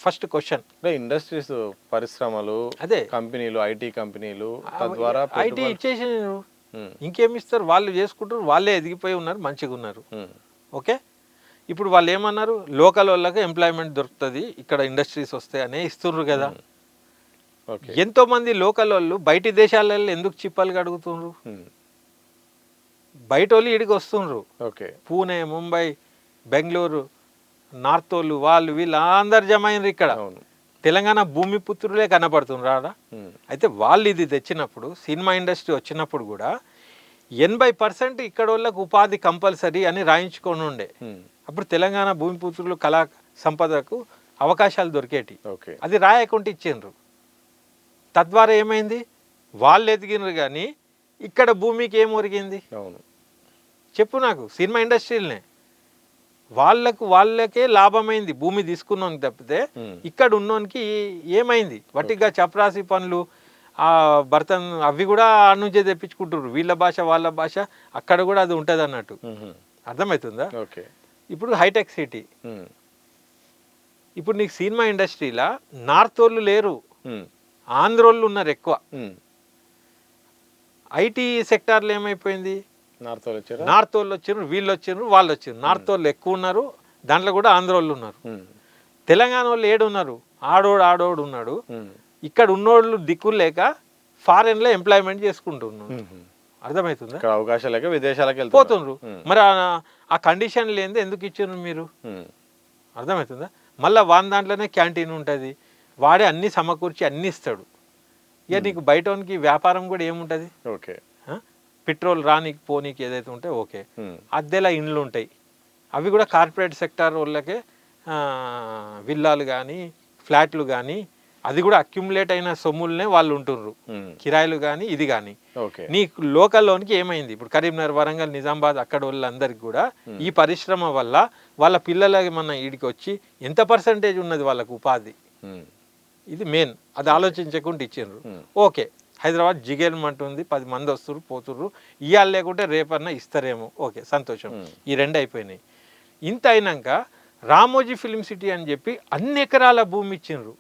First question. అంటే ఇండస్ట్రీస్, పరిశ్రమలు, అదే కంపెనీలు, ఐటీ కంపెనీలు, తద్వారా ఐటీ ఇచ్చేసారు. ఇంకేమి ఇస్తారు? వాళ్ళు చేసుకుంటారు, వాళ్ళే ఎదిగిపోయి ఉన్నారు, మంచిగా ఉన్నారు. ఓకే, ఇప్పుడు వాళ్ళు ఏమన్నారు, లోకల్ వాళ్ళకి ఎంప్లాయ్మెంట్ దొరుకుతుంది ఇక్కడ ఇండస్ట్రీస్ వస్తాయనే ఇస్తున్నారు కదా. ఓకే. ఎంతో మంది లోకల్ వాళ్ళు బయటి దేశాలలో ఎందుకు చిప్పలు కడుగుతున్నారు? బయట వాళ్ళు ఇడికి వస్తున్నారు. ఓకే. పూణే, ముంబై, బెంగళూరు, నార్త్ వాళ్ళు, వాళ్ళు వీళ్ళు అందరు జమ అయినారు ఇక్కడ. అవును. తెలంగాణ భూమి పుత్రులే కనపడుతున్నారు ఆడ. అయితే వాళ్ళు ఇది తెచ్చినప్పుడు, సినిమా ఇండస్ట్రీ వచ్చినప్పుడు కూడా 80% ఇక్కడ వాళ్ళకు ఉపాధి కంపల్సరీ అని రాయించుకొని ఉండే. అప్పుడు తెలంగాణ భూమి పుత్రులు కళా సంపదకు అవకాశాలు దొరికేటి. ఓకే. అది రాయకుండా ఇచ్చిండ్రు. తద్వారా ఏమైంది, వాళ్ళు ఎదిగినారు కానీ ఇక్కడ భూమికి ఏం ఒరిగింది? అవును. చెప్పు నాకు. సినిమా ఇండస్ట్రీలనే వాళ్ళకే లాభమైంది భూమి తీసుకున్నానికి తప్పితే ఇక్కడ ఉన్నోనికి ఏమైంది? వట్టిగా చపరాసి పనులు, ఆ బర్తన్ అవి కూడా ఆ నుంచే తెప్పించుకుంటారు. వీళ్ళ భాష వాళ్ళ భాష అక్కడ కూడా అది ఉంటుంది అన్నట్టు. అర్థమవుతుందా? ఓకే. ఇప్పుడు హైటెక్ సిటీ, ఇప్పుడు నీకు సినిమా ఇండస్ట్రీలా నార్త్ వాళ్ళు లేరు, ఆంధ్రోళ్ళు ఉన్నారు ఎక్కువ. ఐటీ సెక్టార్లో ఏమైపోయింది, నార్త్ వాళ్ళు వచ్చారు, వీళ్ళు వచ్చారు, వాళ్ళు వచ్చారు. నార్త్ వాళ్ళు ఎక్కువ ఉన్నారు, దాంట్లో కూడా ఆంధ్ర వాళ్ళు ఉన్నారు. తెలంగాణ వాళ్ళు ఏడున్నారు, ఆడోడు ఉన్నాడు. ఇక్కడ ఉన్నోళ్ళు దిక్కులు లేక ఫారెన్లో ఎంప్లాయ్మెంట్ చేసుకుంటున్నారు. అర్థమవుతుందా? అవకాశాలు విదేశాలకు పోతుండ్రు. మరి ఆ కండిషన్ లేనిది ఎందుకు ఇచ్చారు మీరు? అర్థమవుతుందా? మళ్ళీ వాని దాంట్లోనే క్యాంటీన్ ఉంటుంది, వాడే అన్ని సమకూర్చి అన్ని ఇస్తాడు. ఇక నీకు బయటకి వ్యాపారం కూడా ఏముంటుంది? ఓకే. పెట్రోల్ రానికి పోనీకి ఏదైతే ఉంటే ఓకే. అద్దెలా ఇండ్లు ఉంటాయి, అవి కూడా కార్పొరేట్ సెక్టార్ వాళ్ళకే విల్లాలు కానీ ఫ్లాట్లు కానీ, అది కూడా అక్యుములేట్ అయిన సొమ్ములనే వాళ్ళు ఉంటున్నారు, కిరాయిలు కానీ ఇది కానీ. నీకు లోకల్లోనికి ఏమైంది, ఇప్పుడు కరీంనగర్, వరంగల్, నిజామాబాద్ అక్కడ వాళ్ళందరికీ కూడా ఈ పరిశ్రమ వల్ల వాళ్ళ పిల్లలకి మన ఈడికి వచ్చి ఎంత పర్సంటేజ్ ఉన్నది వాళ్ళకు ఉపాధి, ఇది మెయిన్. అది ఆలోచించకుండా ఇచ్చిండ్రు. ఓకే, హైదరాబాద్ జిగేల్మంటుంది, 10 మంది వస్తున్నారు పోతుర్రు, ఇవాళ లేకుంటే రేపన్నా ఇస్తారేమో, ఓకే సంతోషం. ఈ రెండు అయిపోయినాయి. ఇంత అయినాక రామోజీ ఫిలిం సిటీ అని చెప్పి అన్ని ఎకరాల భూమి ఇచ్చిండ్రు.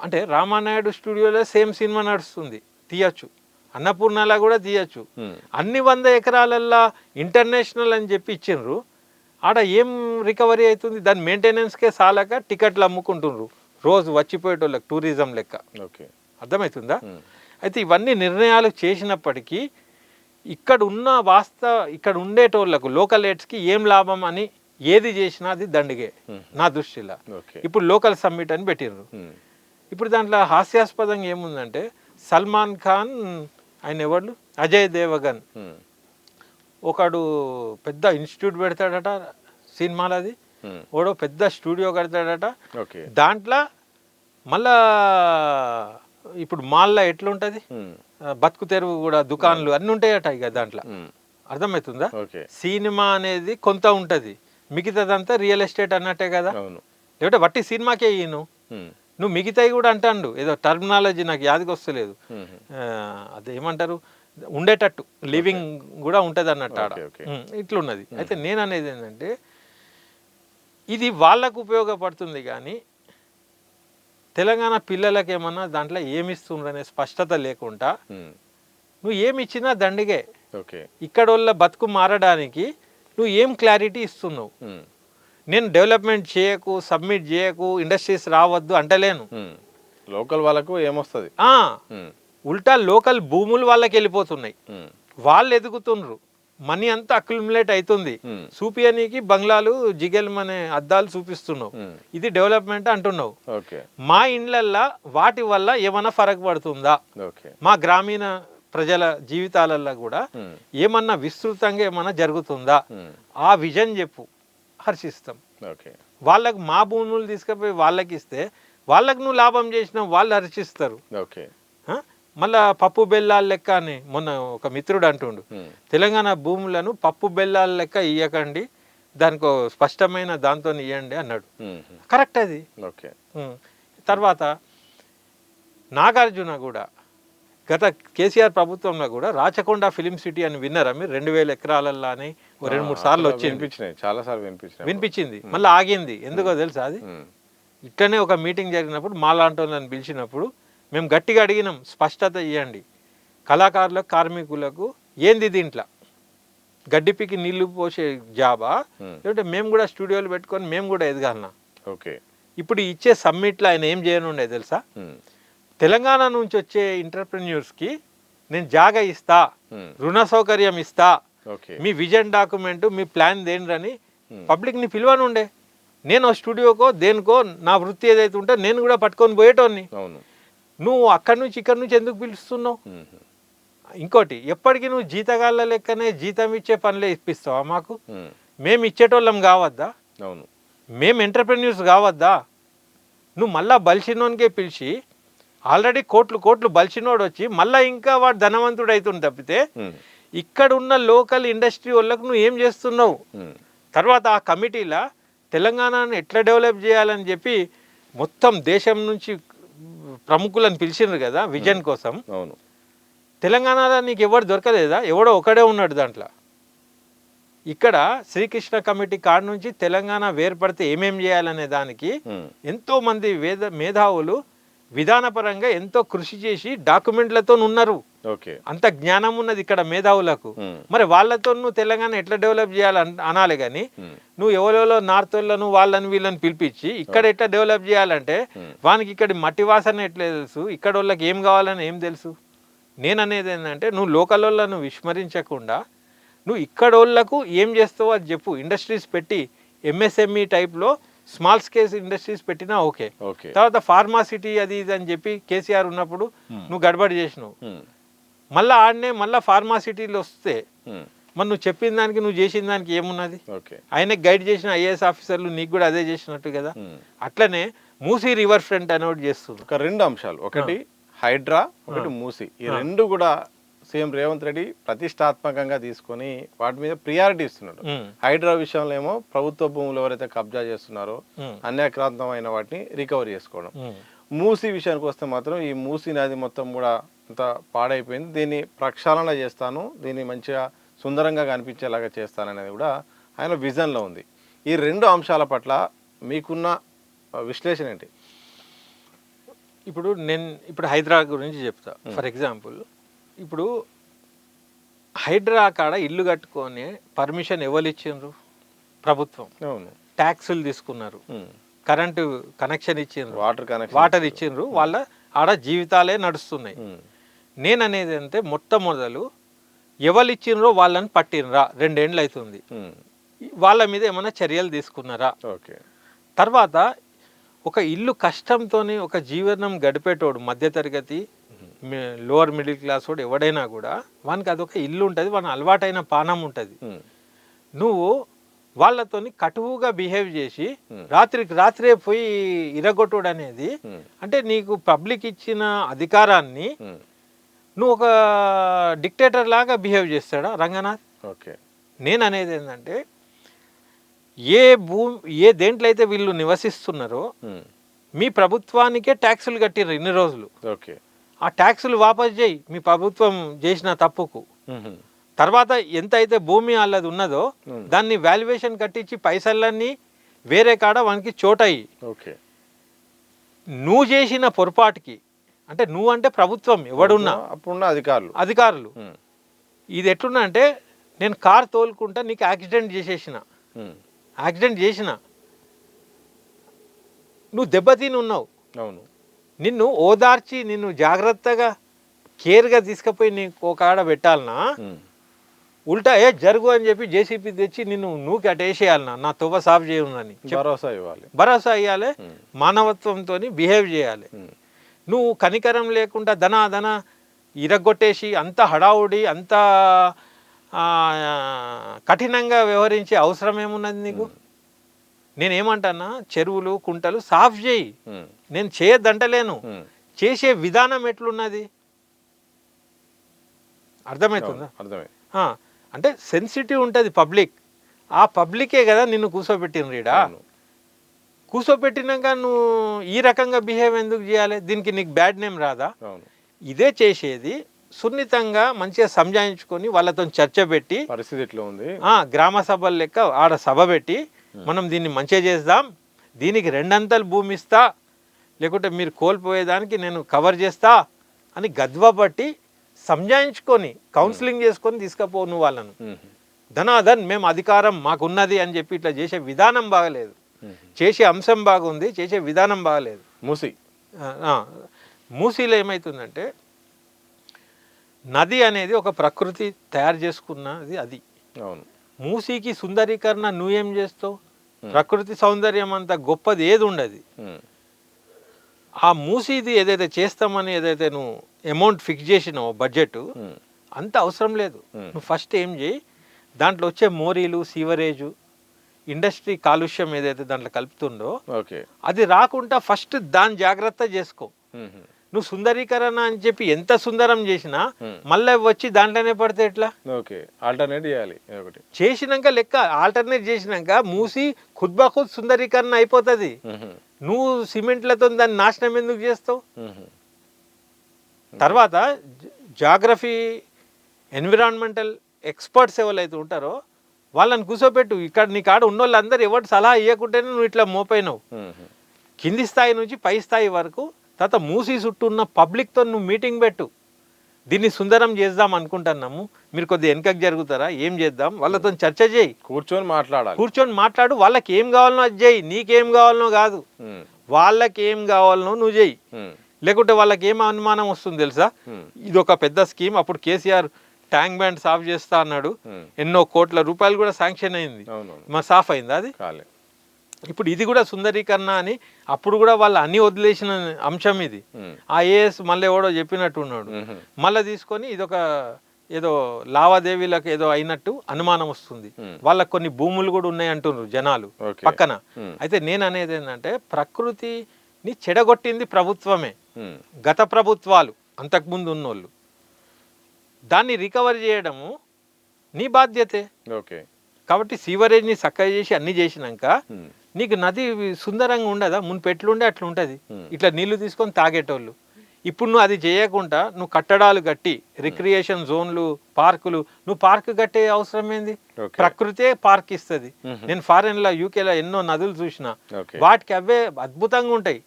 అంటే రామానాయుడు స్టూడియోలో సేమ్ సినిమా నడుస్తుంది, తీయచ్చు. అన్నపూర్ణలా కూడా తీయచ్చు. అన్ని 100 ఎకరాలల్లా ఇంటర్నేషనల్ అని చెప్పి ఇచ్చిండ్రు. ఆడ ఏం రికవరీ అవుతుంది? దాని మెయింటెనెన్స్కే సాలక టికెట్లు అమ్ముకుంటుండ్రు రోజు వచ్చిపోయేటోళ్ళకి, టూరిజం లెక్క. ఓకే. అర్థమవుతుందా? అయితే ఇవన్నీ నిర్ణయాలు చేసినప్పటికీ ఇక్కడ ఉండేటోళ్లకు, లోకల్ ఎయిడ్స్కి ఏం లాభం అని ఏది చేసినా అది దండిగే నా దృష్టిలో. ఇప్పుడు లోకల్ సమ్మిట్ అని పెట్టిర్రు. ఇప్పుడు దాంట్లో హాస్యాస్పదంగా ఏముందంటే, సల్మాన్ ఖాన్, ఆయన ఎవరు, అజయ్ దేవగన్ ఒకడు పెద్ద ఇన్స్టిట్యూట్ పెడతాడట సినిమాలు, అది ఓడో పెద్ద స్టూడియో కడతాడట. దాంట్లో మళ్ళా ఇప్పుడు మాల్లో ఎట్లుంటది, బతుకు తెరువు కూడా దుకాన్లు అన్నీ ఉంటాయట ఇక దాంట్లో. అర్థమవుతుందా? సినిమా అనేది కొంత ఉంటది, మిగతాదంతా రియల్ ఎస్టేట్ అన్నట్టే కదా. లేకపోతే వట్టి సినిమాకే నువ్వు మిగతాయి కూడా అంటాడు, ఏదో టర్మినాలజీ నాకు యాదికి వస్తలేదు, అదేమంటారు, ఉండేటట్టు లివింగ్ కూడా ఉంటుంది అన్నట్టు ఆడ ఇట్లున్నది. అయితే నేను అనేది ఏంటంటే, ఇది వాళ్ళకు ఉపయోగపడుతుంది కానీ తెలంగాణ పిల్లలకి ఏమన్నా దాంట్లో ఏమిస్తుందనే స్పష్టత లేకుండా నువ్వు ఏమి ఇచ్చినా దండిగే. ఇక్కడ వాళ్ళ బతుకు మారడానికి నువ్వు ఏం క్లారిటీ ఇస్తున్నావు? నేను డెవలప్మెంట్ చేయకు, సబ్మిట్ చేయకు, ఇండస్ట్రీస్ రావద్దు అంటలేను. లోకల్ వాళ్ళకు ఏమొస్తుంది, ఉల్టా లోకల్ భూములు వాళ్ళకి వెళ్ళిపోతున్నాయి, వాళ్ళు ఎదుగుతుండ్రు, మనీ అంతా అక్యుములేట్ అవుతుంది. చూపియనీకి బంగ్లాలు, జిగెల్మనే అద్దాలు చూపిస్తున్నావు, ఇది డెవలప్మెంట్ అంటున్నావు. మా ఇండ్లల్లా వాటి వల్ల ఏమన్నా ఫరక్ పడుతుందా? మా గ్రామీణ ప్రజల జీవితాలల్లో కూడా ఏమన్నా విస్తృతంగా ఏమన్నా జరుగుతుందా? ఆ విజన్ చెప్పు, హర్షిస్తాం. వాళ్ళకు మా భూములు తీసుకుపోయి వాళ్ళకి ఇస్తే వాళ్ళకు నువ్వు లాభం చేసినావు, వాళ్ళు హర్షిస్తారు. మళ్ళా పప్పు బెల్లాల లెక్క అని మొన్న ఒక మిత్రుడు అంటుండు, తెలంగాణ భూములను పప్పు బెల్లాల లెక్క ఇయ్యకండి, దానికి స్పష్టమైన దాంతో ఇవ్వండి అన్నాడు. కరెక్ట్ అది. ఓకే. తర్వాత నాగార్జున కూడా గత కేసీఆర్ ప్రభుత్వంలో కూడా రాచకొండ ఫిలిం సిటీ అని విన్నారా మీరు? 2000 ఎకరాలల్లో అని 2-3 సార్లు వచ్చింది, చాలా సార్లు వినిపించింది, మళ్ళీ ఆగింది. ఎందుకో తెలుసా? అది ఇట్లనే ఒక మీటింగ్ జరిగినప్పుడు మాలాంటి వాళ్ళని పిలిచినప్పుడు మేము గట్టిగా అడిగినాం, స్పష్టత ఇవ్వండి కళాకారులకు, కార్మికులకు. ఏంది దీంట్లో గడ్డిపికి నీళ్లు పోసే జాబా, లేదంటే మేము కూడా స్టూడియోలు పెట్టుకొని మేము కూడా ఎదగాలనా? ఓకే. ఇప్పుడు ఇచ్చే సమ్మిట్లో ఆయన ఏం చేయనుండే తెలుసా? తెలంగాణ నుంచి వచ్చే ఎంటర్ప్రెన్యూర్స్కి నేను జాగా ఇస్తా, రుణ సౌకర్యం ఇస్తా, మీ విజన్ డాక్యుమెంట్, మీ ప్లాన్ దేనిరని పబ్లిక్ని పిలువనుండే. నేను స్టూడియోకో దేనికో నా వృత్తి ఏదైతే ఉంటే నేను కూడా పట్టుకొని పోయేటోని. నువ్వు అక్కడి నుంచి ఇక్కడి నుంచి ఎందుకు పిలుస్తున్నావు? ఇంకోటి, ఎప్పటికీ నువ్వు జీతగాళ్ళ లెక్కనే జీతం ఇచ్చే పనులే ఇప్పిస్తావా మాకు? మేము ఇచ్చేటోళ్ళం కావద్దా? మేము ఎంటర్ప్రెన్యూర్స్ కావద్దా? నువ్వు మళ్ళా బలిసినోనికే పిలిచి ఆల్రెడీ కోట్లు బలిసినోడు వచ్చి మళ్ళీ ఇంకా వాడు ధనవంతుడు అవుతుంది తప్పితే ఇక్కడ ఉన్న లోకల్ ఇండస్ట్రీ వాళ్ళకు నువ్వు ఏం చేస్తున్నావు? తర్వాత ఆ కమిటీలా తెలంగాణను ఎట్లా డెవలప్ చేయాలని చెప్పి మొత్తం దేశం నుంచి ప్రముఖులను పిలిచినారు కదా విజన్ కోసం. తెలంగాణలో నీకు ఎవరు దొరకలేదా? ఎవడో ఒకడే ఉన్నాడు దాంట్లో. ఇక్కడ శ్రీకృష్ణ కమిటీ కాడ నుంచి తెలంగాణ వేర్పడితే ఏమేం చేయాలనే దానికి ఎంతో మంది మేధావులు విధానపరంగా ఎంతో కృషి చేసి డాక్యుమెంట్లతో ఉన్నారు. అంత జ్ఞానం ఉన్నది ఇక్కడ మేధావులకు. మరి వాళ్ళతో నువ్వు తెలంగాణ ఎట్లా డెవలప్ చేయాలని అనాలి కానీ నువ్వు ఎవరెవరో నార్త్ వాళ్ళను వాళ్ళని వీళ్ళని పిలిపించి ఇక్కడ ఎట్లా డెవలప్ చేయాలంటే వానికి ఇక్కడ మట్టి వాసన ఎట్లా తెలుసు, ఇక్కడ వాళ్ళకి ఏం కావాలని ఏం తెలుసు? నేను అనేది ఏంటంటే నువ్వు లోకల్ వాళ్ళను విస్మరించకుండా నువ్వు ఇక్కడ వాళ్ళకు ఏం చేస్తావో అది చెప్పు. ఇండస్ట్రీస్ పెట్టి ఎంఎస్ఎంఈ టైప్లో స్మాల్ స్కేల్ ఇండస్ట్రీస్ పెట్టినా ఓకే. తర్వాత ఫార్మాసిటీ అది ఇది అని చెప్పి కేసీఆర్ ఉన్నప్పుడు నువ్వు గడబడి చేసినావు. మళ్ళీ ఆడనే మళ్ళీ ఫార్మాసిటీలు వస్తే మరి నువ్వు చెప్పిన దానికి నువ్వు చేసిన దానికి ఏమున్నది? ఆయనకి గైడ్ చేసిన ఐఏఎస్ ఆఫీసర్లు నీకు కూడా అదే చేసినట్టు కదా. అట్లనే మూసీ రివర్ ఫ్రంట్ అనౌట్ చేస్తుంది. ఒక 2 అంశాలు, ఒకటి హైడ్రా, ఒకటి మూసీ. ఈ 2 కూడా సీఎం రేవంత్ రెడ్డి ప్రతిష్టాత్మకంగా తీసుకొని వాటి మీద ప్రియారిటీ ఇస్తున్నాడు. హైడ్రా విషయంలో ఏమో ప్రభుత్వ భూములు ఎవరైతే కబ్జా చేస్తున్నారో అన్యాక్రాంతమైన వాటిని రికవరీ చేసుకోవడం. మూసీ విషయానికి వస్తే మాత్రం ఈ మూసీ నది మొత్తం కూడా అంత పాడైపోయింది, దీన్ని ప్రక్షాళన చేస్తాను, దీన్ని మంచిగా సుందరంగా కనిపించేలాగా చేస్తాననేది కూడా ఆయన విజన్లో ఉంది. ఈ 2 అంశాల పట్ల మీకున్న విశ్లేషణ ఏంటి? ఇప్పుడు హైడ్రా గురించి చెప్తా. ఫర్ ఎగ్జాంపుల్, ఇప్పుడు హైడ్రా కాడ ఇల్లు కట్టుకొని పర్మిషన్ ఎవరు ఇచ్చిండ్రు? ప్రభుత్వం. ట్యాక్సులు తీసుకున్నారు, కరెంటు కనెక్షన్ ఇచ్చిండ్రు, వాటర్ ఇచ్చిండ్రు, వాళ్ళ ఆడ జీవితాలే నడుస్తున్నాయి. నేను అనేది అంటే మొట్టమొదలు ఎవరు ఇచ్చిండ్రో వాళ్ళని పట్టినరా? 2 ఏళ్ళు అవుతుంది. వాళ్ళ మీద ఏమైనా చర్యలు తీసుకున్నారా? తర్వాత ఒక ఇల్లు కష్టంతో ఒక జీవనం గడిపేటోడు, మధ్యతరగతి లోవర్ మిడిల్ క్లాస్ వాడు ఎవడైనా కూడా వానికి అదొక ఇల్లు ఉంటుంది, వాని అలవాటైన పానం ఉంటుంది. నువ్వు వాళ్ళతోని కటువుగా బిహేవ్ చేసి రాత్రికి రాత్రే పోయి ఇరగొట్టుడు అనేది అంటే నీకు పబ్లిక్ ఇచ్చిన అధికారాన్ని నువ్వు ఒక డిక్టేటర్ లాగా బిహేవ్ చేస్తాడా రంగనాథ్? నేను అనేది ఏంటంటే ఏ దేంట్లో అయితే వీళ్ళు నివసిస్తున్నారో మీ ప్రభుత్వానికే ట్యాక్సులు కట్టిర్రు ఇన్ని రోజులు. ఆ ట్యాక్సులు వాపస్ చేయి మీ ప్రభుత్వం చేసిన తప్పుకు. తర్వాత ఎంత అయితే భూమి వాళ్ళది ఉన్నదో దాన్ని వాల్యుయేషన్ కట్టించి పైసలన్నీ వేరే కాడ వానికి చోటయి. నువ్వు చేసిన పొరపాటుకి అంటే నువ్వు అంటే ప్రభుత్వం ఎవడున్నా అప్పుడున్న అధికారులు ఇది ఎట్లున్నా అంటే నేను కార్ తోలుకుంటా నీకు యాక్సిడెంట్ చేసిన నువ్వు దెబ్బతిని ఉన్నావు. నిన్ను ఓదార్చి నిన్ను జాగ్రత్తగా కేర్గా తీసుకుపోయి నీకు ఒక ఆడ పెట్టాలనా? ఉల్టా జరుగు అని చెప్పి జేసీపీ తెచ్చి నువ్వు అటేసేయాలనా? నా తొవ్వ సాఫ్ చేయని భరోసా ఇవ్వాలి, మానవత్వంతో బిహేవ్ చేయాలి. నువ్వు కనికరం లేకుండా ధన ఇరగొట్టేసి అంత హడావుడి అంత కఠినంగా వ్యవహరించే అవసరం ఏమున్నది నీకు? నేనేమంటానా, చెరువులు కుంటలు సాఫ్ చేయి, నేను చేయొద్దంటలేను, చేసే విధానం ఎట్లున్నది? అర్థమవుతుందా? అర్థమే. ఆ, అంటే సెన్సిటివ్ ఉంటుంది పబ్లిక్. ఆ పబ్లికే కదా నిన్ను కూర్చోబెట్టినరీడా. కూర్చోబెట్టినాక నువ్వు ఈ రకంగా బిహేవ్ ఎందుకు చేయాలి? దీనికి నీకు బ్యాడ్ నేమ్ రాదా? అవును. ఇదే చేసేది సున్నితంగా మంచిగా సంజాయించుకొని వాళ్ళతో చర్చ పెట్టి, పరిస్థితి ఇట్లా ఉంది, గ్రామ సభలు లెక్క ఆడ సభ పెట్టి మనం దీన్ని మంచిగా చేద్దాం, దీనికి 2 అంతలు భూమి ఇస్తా, లేకుంటే మీరు కోల్పోయేదానికి నేను కవర్ చేస్తా అని గద్వ పట్టి సంజాయించుకొని కౌన్సిలింగ్ చేసుకొని తీసుకపో నువ్వు వాళ్ళను. ధనాధన్ మేము అధికారం మాకున్నది అని చెప్పి ఇట్లా చేసే విధానం బాగలేదు. చేసే అంశం బాగుంది, చేసే విధానం బాగలేదు. మూసీలో ఏమవుతుందంటే నది అనేది ఒక ప్రకృతి తయారు చేసుకున్నది. అది మూసీకి సుందరీకరణ నువ్వేం చేస్తావు? ప్రకృతి సౌందర్యం అంత గొప్పది ఏది ఉండదు. ఆ మూసీది ఏదైతే చేస్తామని ఏదైతే నువ్వు అమౌంట్ ఫిక్స్ చేసినావు బడ్జెట్, అంత అవసరం లేదు. నువ్వు ఫస్ట్ ఏం చేయి, దాంట్లో వచ్చే మోరీలు, సీవరేజు, ఇండస్ట్రీ కాలుష్యం ఏదైతే దాంట్లో కలుపుతుందో అది రాకుండా ఫస్ట్ దాని జాగ్రత్త చేసుకో. నువ్వు సుందరీకరణ అని చెప్పి ఎంత సుందరం చేసినా మళ్ళీ వచ్చి దాంట్లోనే పడితే ఎట్లా? ఆల్టర్నేట్ చేయాలి. చేసినాక లెక్క ఆల్టర్నేట్ చేసినాక మూసి ఖుద్ సుందరీకరణ అయిపోతుంది. నువ్వు సిమెంట్లతో దాన్ని నాశనం ఎందుకు చేస్తావు? తర్వాత జాగ్రఫీ, ఎన్విరాన్మెంటల్ ఎక్స్పర్ట్స్ ఎవరైతే ఉంటారో వాళ్ళని కూర్చోబెట్టు. ఇక్కడ నీ కాడ ఉన్న వాళ్ళందరూ ఎవరు సలహా ఇవ్వకుంటేనే నువ్వు ఇట్లా మోపైనావు. కింది స్థాయి నుంచి పై స్థాయి వరకు. తర్వాత మూసీ చుట్టూ ఉన్న పబ్లిక్తో నువ్వు మీటింగ్ పెట్టు. దీన్ని సుందరం చేద్దాం అనుకుంటున్నాము, మీరు కొద్దిగా వెనకకు జరుగుతారా, ఏం చేద్దాం, వాళ్ళతో చర్చ చేయి. కూర్చొని మాట్లాడు. వాళ్ళకి ఏం కావాలనో అది చేయి, నీకేం కావాలనో కాదు. వాళ్ళకి ఏం కావాలనో నువ్వు చేయి. లేకుంటే వాళ్ళకి ఏం అనుమానం వస్తుంది తెలుసా? ఇది ఒక పెద్ద స్కీమ్, అప్పుడు కేసీఆర్ ట్యాంక్ బ్యాండ్ సాఫ్ చేస్తా అన్నాడు, ఎన్నో కోట్ల రూపాయలు కూడా శాంక్షన్ అయింది. మరి సాఫ్ అయిందా? అది ఇప్పుడు ఇది కూడా సుందరీకరణ అని అప్పుడు కూడా వాళ్ళు అన్ని వదిలేసిన అంశం ఇది. ఐఏఎస్ మళ్ళీ ఎవడో చెప్పినట్టున్నాడు, మళ్ళీ తీసుకొని ఇదొక ఏదో లావాదేవీలకు ఏదో అయినట్టు అనుమానం వస్తుంది. వాళ్ళకి కొన్ని భూములు కూడా ఉన్నాయి అంటున్నారు జనాలు పక్కన. అయితే నేను అనేది ఏంటంటే ప్రకృతిని చెడగొట్టింది ప్రభుత్వమే, గత ప్రభుత్వాలు, అంతకుముందు ఉన్నోళ్ళు. దాన్ని రికవర్ చేయడము నీ బాధ్యతే. కాబట్టి సీవరేజ్ని చక్కగా చేసి అన్ని చేసినాక నీకు నది సుందరంగా ఉండదా? మున్పెట్లుండే అట్లా ఉంటుంది. ఇట్లా నీళ్లు తీసుకొని తాగేటోళ్ళు. ఇప్పుడు నువ్వు అది చేయకుండా నువ్వు కట్టడాలు కట్టి రిక్రియేషన్ జోన్లు, పార్కులు, నువ్వు పార్క్ కట్టే అవసరం ఏంది? ప్రకృతే పార్క్ ఇస్తుంది. నేను ఫారెన్లో, యూకేలో ఎన్నో నదులు చూసిన, వాటికి అవే అద్భుతంగా ఉంటాయి.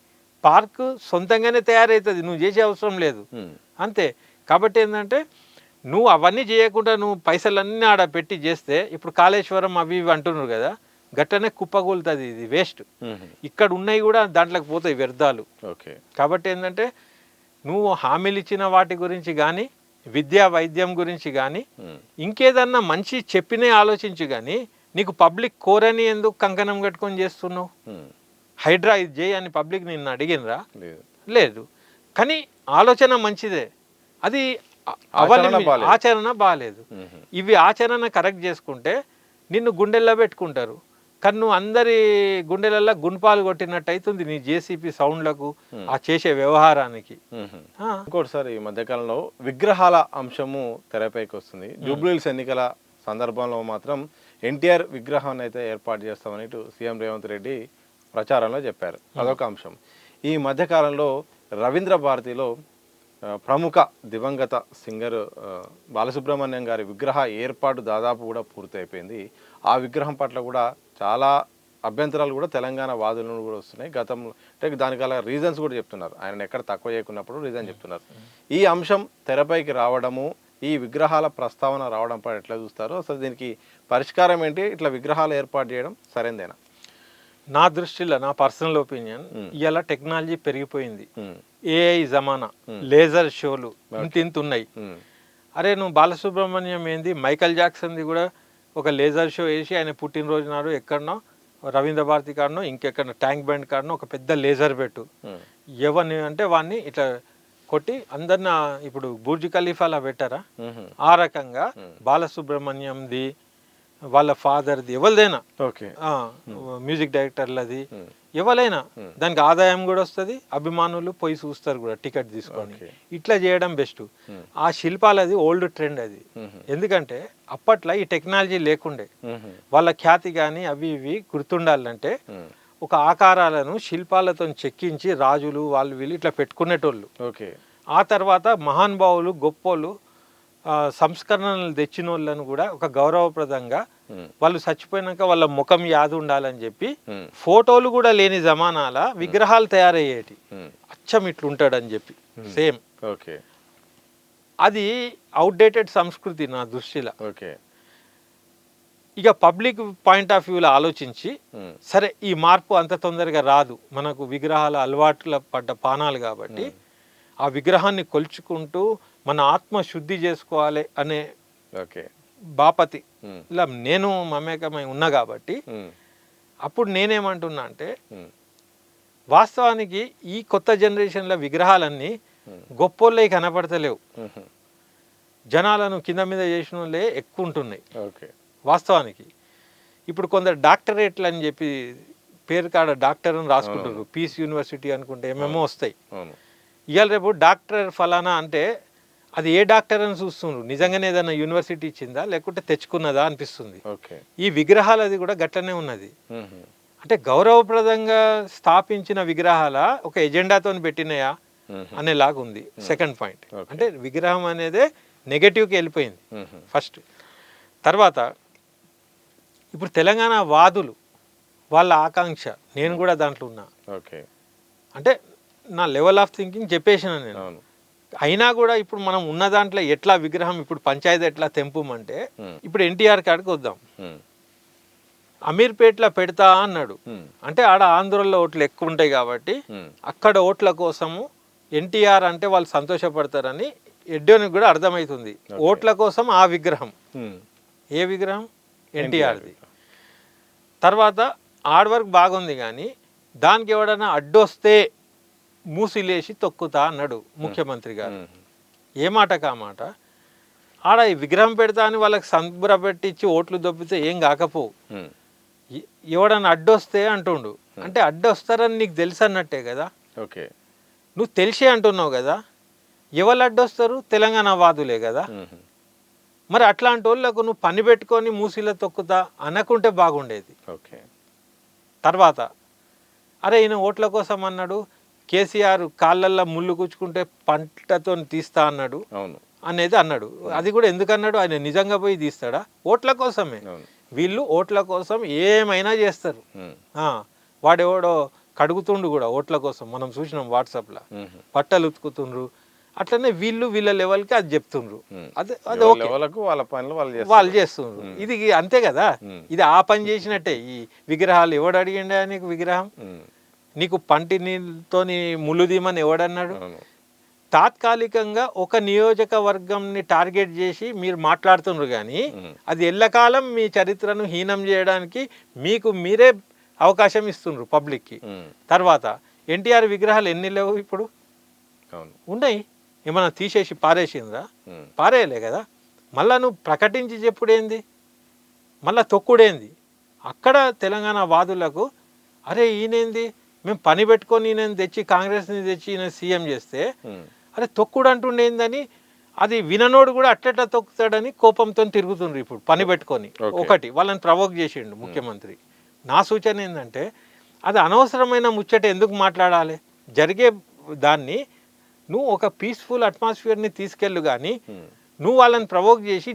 పార్క్ సొంతంగానే తయారవుతుంది, నువ్వు చేసే అవసరం లేదు. అంతే. కాబట్టి ఏంటంటే నువ్వు అవన్నీ చేయకుండా నువ్వు పైసలన్నీ ఆడ పెట్టి చేస్తే, ఇప్పుడు కాళేశ్వరం అవి ఇవి అంటున్నారు కదా, గట్టనే కుప్పగూలుతుంది. ఇది వేస్ట్. ఇక్కడ ఉన్నాయి కూడా దాంట్లోకి పోతాయి వ్యర్థాలు. కాబట్టి ఏంటంటే నువ్వు హామీలు ఇచ్చిన వాటి గురించి కానీ, విద్యా వైద్యం గురించి కానీ, ఇంకేదన్నా మంచి చెప్పినే ఆలోచించు. కానీ నీకు పబ్లిక్ కోరని ఎందుకు కంకణం కట్టుకొని చేస్తున్నావు? హైడ్రా ఇది చేయి అని పబ్లిక్ నిన్ను అడిగినరా? లేదు. కానీ ఆలోచన మంచిదే, అది ఆచరణ బాగాలేదు. ఇవి ఆచరణ కరెక్ట్ చేసుకుంటే నిన్ను గుండెల్లో పెట్టుకుంటారు. కానీ నువ్వు అందరి గుండెలల్లో గుణపాలు కొట్టినట్టు అవుతుంది నీ జేసీపీ సౌండ్లకు, ఆ చేసే వ్యవహారానికి. ఇంకోటిసారి ఈ మధ్యకాలంలో విగ్రహాల అంశము తెరపైకి వస్తుంది. జూబ్లీహిల్స్ ఎన్నికల సందర్భంలో మాత్రం ఎన్టీఆర్ విగ్రహాన్ని అయితే ఏర్పాటు చేస్తామని ఇటు సీఎం రేవంత్ రెడ్డి ప్రచారంలో చెప్పారు. అదొక అంశం. ఈ మధ్యకాలంలో రవీంద్ర భారతిలో ప్రముఖ దివంగత సింగర్ బాలసుబ్రహ్మణ్యం గారి విగ్రహ ఏర్పాటు దాదాపు కూడా పూర్తి అయిపోయింది. ఆ విగ్రహం పట్ల కూడా చాలా అభ్యంతరాలు కూడా తెలంగాణ వాదులను కూడా వస్తున్నాయి. గతంలో అంటే దానికి గల రీజన్స్ కూడా చెప్తున్నారు. ఆయన ఎక్కడ తక్కువ చేయకున్నప్పుడు రీజన్ చెప్తున్నారు. ఈ అంశం తెరపైకి రావడము, ఈ విగ్రహాల ప్రస్తావన రావడం పై ఎట్లా చూస్తారు? అసలు దీనికి పరిష్కారం ఏంటి? ఇట్లా విగ్రహాలు ఏర్పాటు చేయడం సరైనదేనా? నా దృష్టిలో, నా పర్సనల్ ఒపీనియన్, ఇవాళ టెక్నాలజీ పెరిగిపోయింది. ఏఐ జమానా, లేజర్ షోలు ఇంత ఉన్నాయి. అరే నువ్వు బాలసుబ్రహ్మణ్యం ఏంది, మైకల్ జాక్సన్ది కూడా ఒక లేజర్ షో వేసి ఆయన పుట్టినరోజు నాడు ఎక్కడనో రవీంద్ర భారతి కాడనో ఇంకెక్కడ ట్యాంక్ బండ్ కాడనో ఒక పెద్ద లేజర్ పెట్టు, ఎవరిని అంటే వాడిని ఇట్లా కొట్టి అందరిని, ఇప్పుడు బుర్జ్ ఖలీఫాలా పెట్టారా, ఆ రకంగా బాలసుబ్రహ్మణ్యంది వాళ్ళ ఫాదర్ది ఎవరిదైనా, ఓకే. మ్యూజిక్ డైరెక్టర్లది ఎవరైనా దానికి ఆదాయం కూడా వస్తుంది, అభిమానులు పోయి చూస్తారు కూడా టికెట్ తీసుకొని. ఇట్లా చేయడం బెస్ట్. ఆ శిల్పాలది ఓల్డ్ ట్రెండ్ అది. ఎందుకంటే అప్పట్లో ఈ టెక్నాలజీ లేకుండే. వాళ్ళ ఖ్యాతి కానీ అవి ఇవి గుర్తుండాలంటే ఒక ఆకారాలను శిల్పాలతో చెక్కించి రాజులు వాళ్ళు వీళ్ళు ఇట్లా పెట్టుకునేటోళ్ళు. ఆ తర్వాత మహానుభావులు గొప్పోళ్ళు సంస్కరణలు తెచ్చిన వాళ్ళను కూడా ఒక గౌరవప్రదంగా వాళ్ళు చచ్చిపోయినాక వాళ్ళ ముఖం యాద ఉండాలని చెప్పి ఫోటోలు కూడా లేని జమానాల విగ్రహాలు తయారయ్యేటి. అచ్చం ఇట్లుంటాడని చెప్పి సేమ్. అది అవుట్డేటెడ్ సంస్కృతి నా దృష్టిలో. ఇక పబ్లిక్ పాయింట్ ఆఫ్ వ్యూలో ఆలోచించి సరే ఈ మార్పు అంత తొందరగా రాదు, మనకు విగ్రహాల అలవాట్ల పడ్డ పానాలు కాబట్టి ఆ విగ్రహాన్ని కొలుచుకుంటూ మన ఆత్మ శుద్ధి చేసుకోవాలి అనే బాపతి ఇలా నేను మమేకమై ఉన్నా కాబట్టి అప్పుడు నేనేమంటున్నా అంటే వాస్తవానికి ఈ కొత్త జనరేషన్ల విగ్రహాలన్నీ గొప్పోళ్ళే కనపడతలేవు, జనాలను కింద మీద చేసిన వాళ్ళే ఎక్కువ ఉంటున్నాయి వాస్తవానికి. ఇప్పుడు కొందరు డాక్టరేట్లు అని చెప్పి పేరు కాడ డాక్టర్ అని రాసుకుంటారు, పీస్ యూనివర్సిటీ అనుకుంటే ఏమేమో వస్తాయి. ఇవాళ రేపు డాక్టర్ ఫలానా అంటే అది ఏ డాక్టర్ అని చూస్తున్నారు, నిజంగానే ఏదైనా యూనివర్సిటీ ఇచ్చిందా లేకుంటే తెచ్చుకున్నదా అనిపిస్తుంది. ఈ విగ్రహాలు అది కూడా గట్లనే ఉన్నది. అంటే గౌరవప్రదంగా స్థాపించిన విగ్రహాల ఒక ఎజెండాతో పెట్టినాయా అనేలాగా ఉంది. సెకండ్ పాయింట్ అంటే విగ్రహం అనేది నెగటివ్కి వెళ్ళిపోయింది ఫస్ట్. తర్వాత ఇప్పుడు తెలంగాణ వాదులు వాళ్ళ ఆకాంక్ష, నేను కూడా దాంట్లో ఉన్నా. అంటే నా లెవెల్ ఆఫ్ థింకింగ్ చెప్పేసిన నేను. అయినా కూడా ఇప్పుడు మనం ఉన్న దాంట్లో ఎట్లా విగ్రహం ఇప్పుడు పంచాయతీ ఎట్లా తెంపమంటే ఇప్పుడు ఎన్టీఆర్ కాడికి వద్దాం. అమీర్పేటలో పెడతా అన్నాడు అంటే ఆడ ఆంధ్రలో ఓట్లు ఎక్కువ ఉంటాయి కాబట్టి అక్కడ ఓట్ల కోసము ఎన్టీఆర్ అంటే వాళ్ళు సంతోషపడతారని ఎడ్డోనికి కూడా అర్థమవుతుంది. ఓట్ల కోసం ఆ విగ్రహం, ఏ విగ్రహం? ఎన్టీఆర్ది. తర్వాత ఆర్ట్ వర్క్ బాగుంది కానీ దానికి ఎవడన్నా అడ్డొస్తే మూసిలేసి తొక్కుతా అన్నాడు ముఖ్యమంత్రి గారు. ఏ మాట కా మాట. ఆడ ఈ విగ్రహం పెడతా అని వాళ్ళకి సంబర పెట్టించి ఓట్లు దొబ్బితే ఏం కాకపోవు, ఎవడన్నా అడ్డొస్తే అంటుండు. అంటే అడ్డొస్తారని నీకు తెలుసు అన్నట్టే కదా, నువ్వు తెలిసే అంటున్నావు కదా. ఎవరు అడ్డొస్తారు? తెలంగాణ వాదులే కదా. మరి అట్లాంటి వాళ్ళకు నువ్వు పని పెట్టుకొని మూసిలో తొక్కుతా అనకుంటే బాగుండేది. తర్వాత అరే ఈయన ఓట్ల కోసం అన్నాడు, కేసీఆర్ కాళ్ళల్లో ముళ్ళు కూర్చుకుంటే పంటతో తీస్తా అన్నాడు అనేది అన్నాడు. అది కూడా ఎందుకన్నాడు? ఆయన నిజంగా పోయి తీస్తాడా? ఓట్ల కోసమే. వీళ్ళు ఓట్ల కోసం ఏమైనా చేస్తారు. వాడెవడో కడుగుతుండు కూడా ఓట్ల కోసం, మనం చూసినాం వాట్సాప్లో, బట్టలు ఉతుకుతుండ్రు. అట్లనే వీళ్ళు వీళ్ళ లెవెల్కి అది చెప్తుండ్రు. అది ఓకే, వాళ్ళు చేస్తుండ్రు. ఇది అంతే కదా, ఇది ఆ పని చేసినట్టే. ఈ విగ్రహాలు ఎవడు అడిగిండా నీకు విగ్రహం? నీకు పంటి నీళ్ళతో ముళ్ళు తీమని ఎవడన్నాడు? తాత్కాలికంగా ఒక నియోజకవర్గంని టార్గెట్ చేసి మీరు మాట్లాడుతున్నారు కానీ అది ఎల్లకాలం మీ చరిత్రను హీనం చేయడానికి మీకు మీరే అవకాశం ఇస్తుండ్రు పబ్లిక్కి. తర్వాత ఎన్టీఆర్ విగ్రహాలు ఎన్ని లేవు ఇప్పుడు? ఉన్నాయి. ఏమన్నా తీసేసి పారేసిందా? పారేయలే కదా. మళ్ళా నువ్వు ప్రకటించి చెప్పుడేంది, మళ్ళా తొక్కుడేంది? అక్కడ తెలంగాణ వాదులకు అరే ఈయనేంది, మేము పని పెట్టుకొని ఈయన తెచ్చి కాంగ్రెస్ని తెచ్చి ఈయన సీఎం చేస్తే అరే తొక్కుడు అంటుండేందని అది విననోడు కూడా అట్లెట్లా తొక్కుతాడని కోపంతో తిరుగుతుండ్రు ఇప్పుడు పని పెట్టుకొని. ఒకటి వాళ్ళని ప్రవోక్ చేసిండు ముఖ్యమంత్రి. నా సూచన ఏంటంటే అది అనవసరమైన ముచ్చట ఎందుకు మాట్లాడాలి? జరిగే దాన్ని నువ్వు ఒక పీస్ఫుల్ అట్మాస్ఫియర్ని తీసుకెళ్ళు కానీ నువ్వు వాళ్ళని ప్రవోక్ చేసి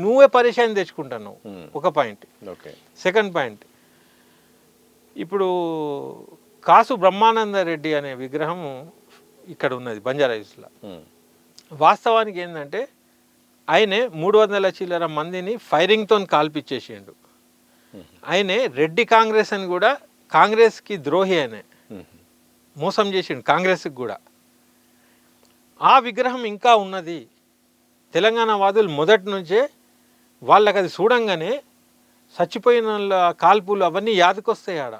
నువ్వే పరిశాన్ తెచ్చుకుంటావు. ఒక పాయింట్. సెకండ్ పాయింట్, ఇప్పుడు కాసు బ్రహ్మానందరెడ్డి అనే విగ్రహం ఇక్కడ ఉన్నది బంజారాహిల్స్లో. వాస్తవానికి ఏంటంటే ఆయనే 300 చిల్లర మందిని ఫైరింగ్తో కాల్పిచ్చేసిండు. ఆయనే రెడ్డి కాంగ్రెస్ అని కూడా, కాంగ్రెస్కి ద్రోహి ఆయనే, మోసం చేసిండు కాంగ్రెస్కి కూడా. ఆ విగ్రహం ఇంకా ఉన్నది. తెలంగాణ వాదులు మొదటి నుంచే వాళ్ళకి అది చూడంగానే చచ్చిపోయిన కాల్పులు అవన్నీ యాదకొస్తాయి ఆడ.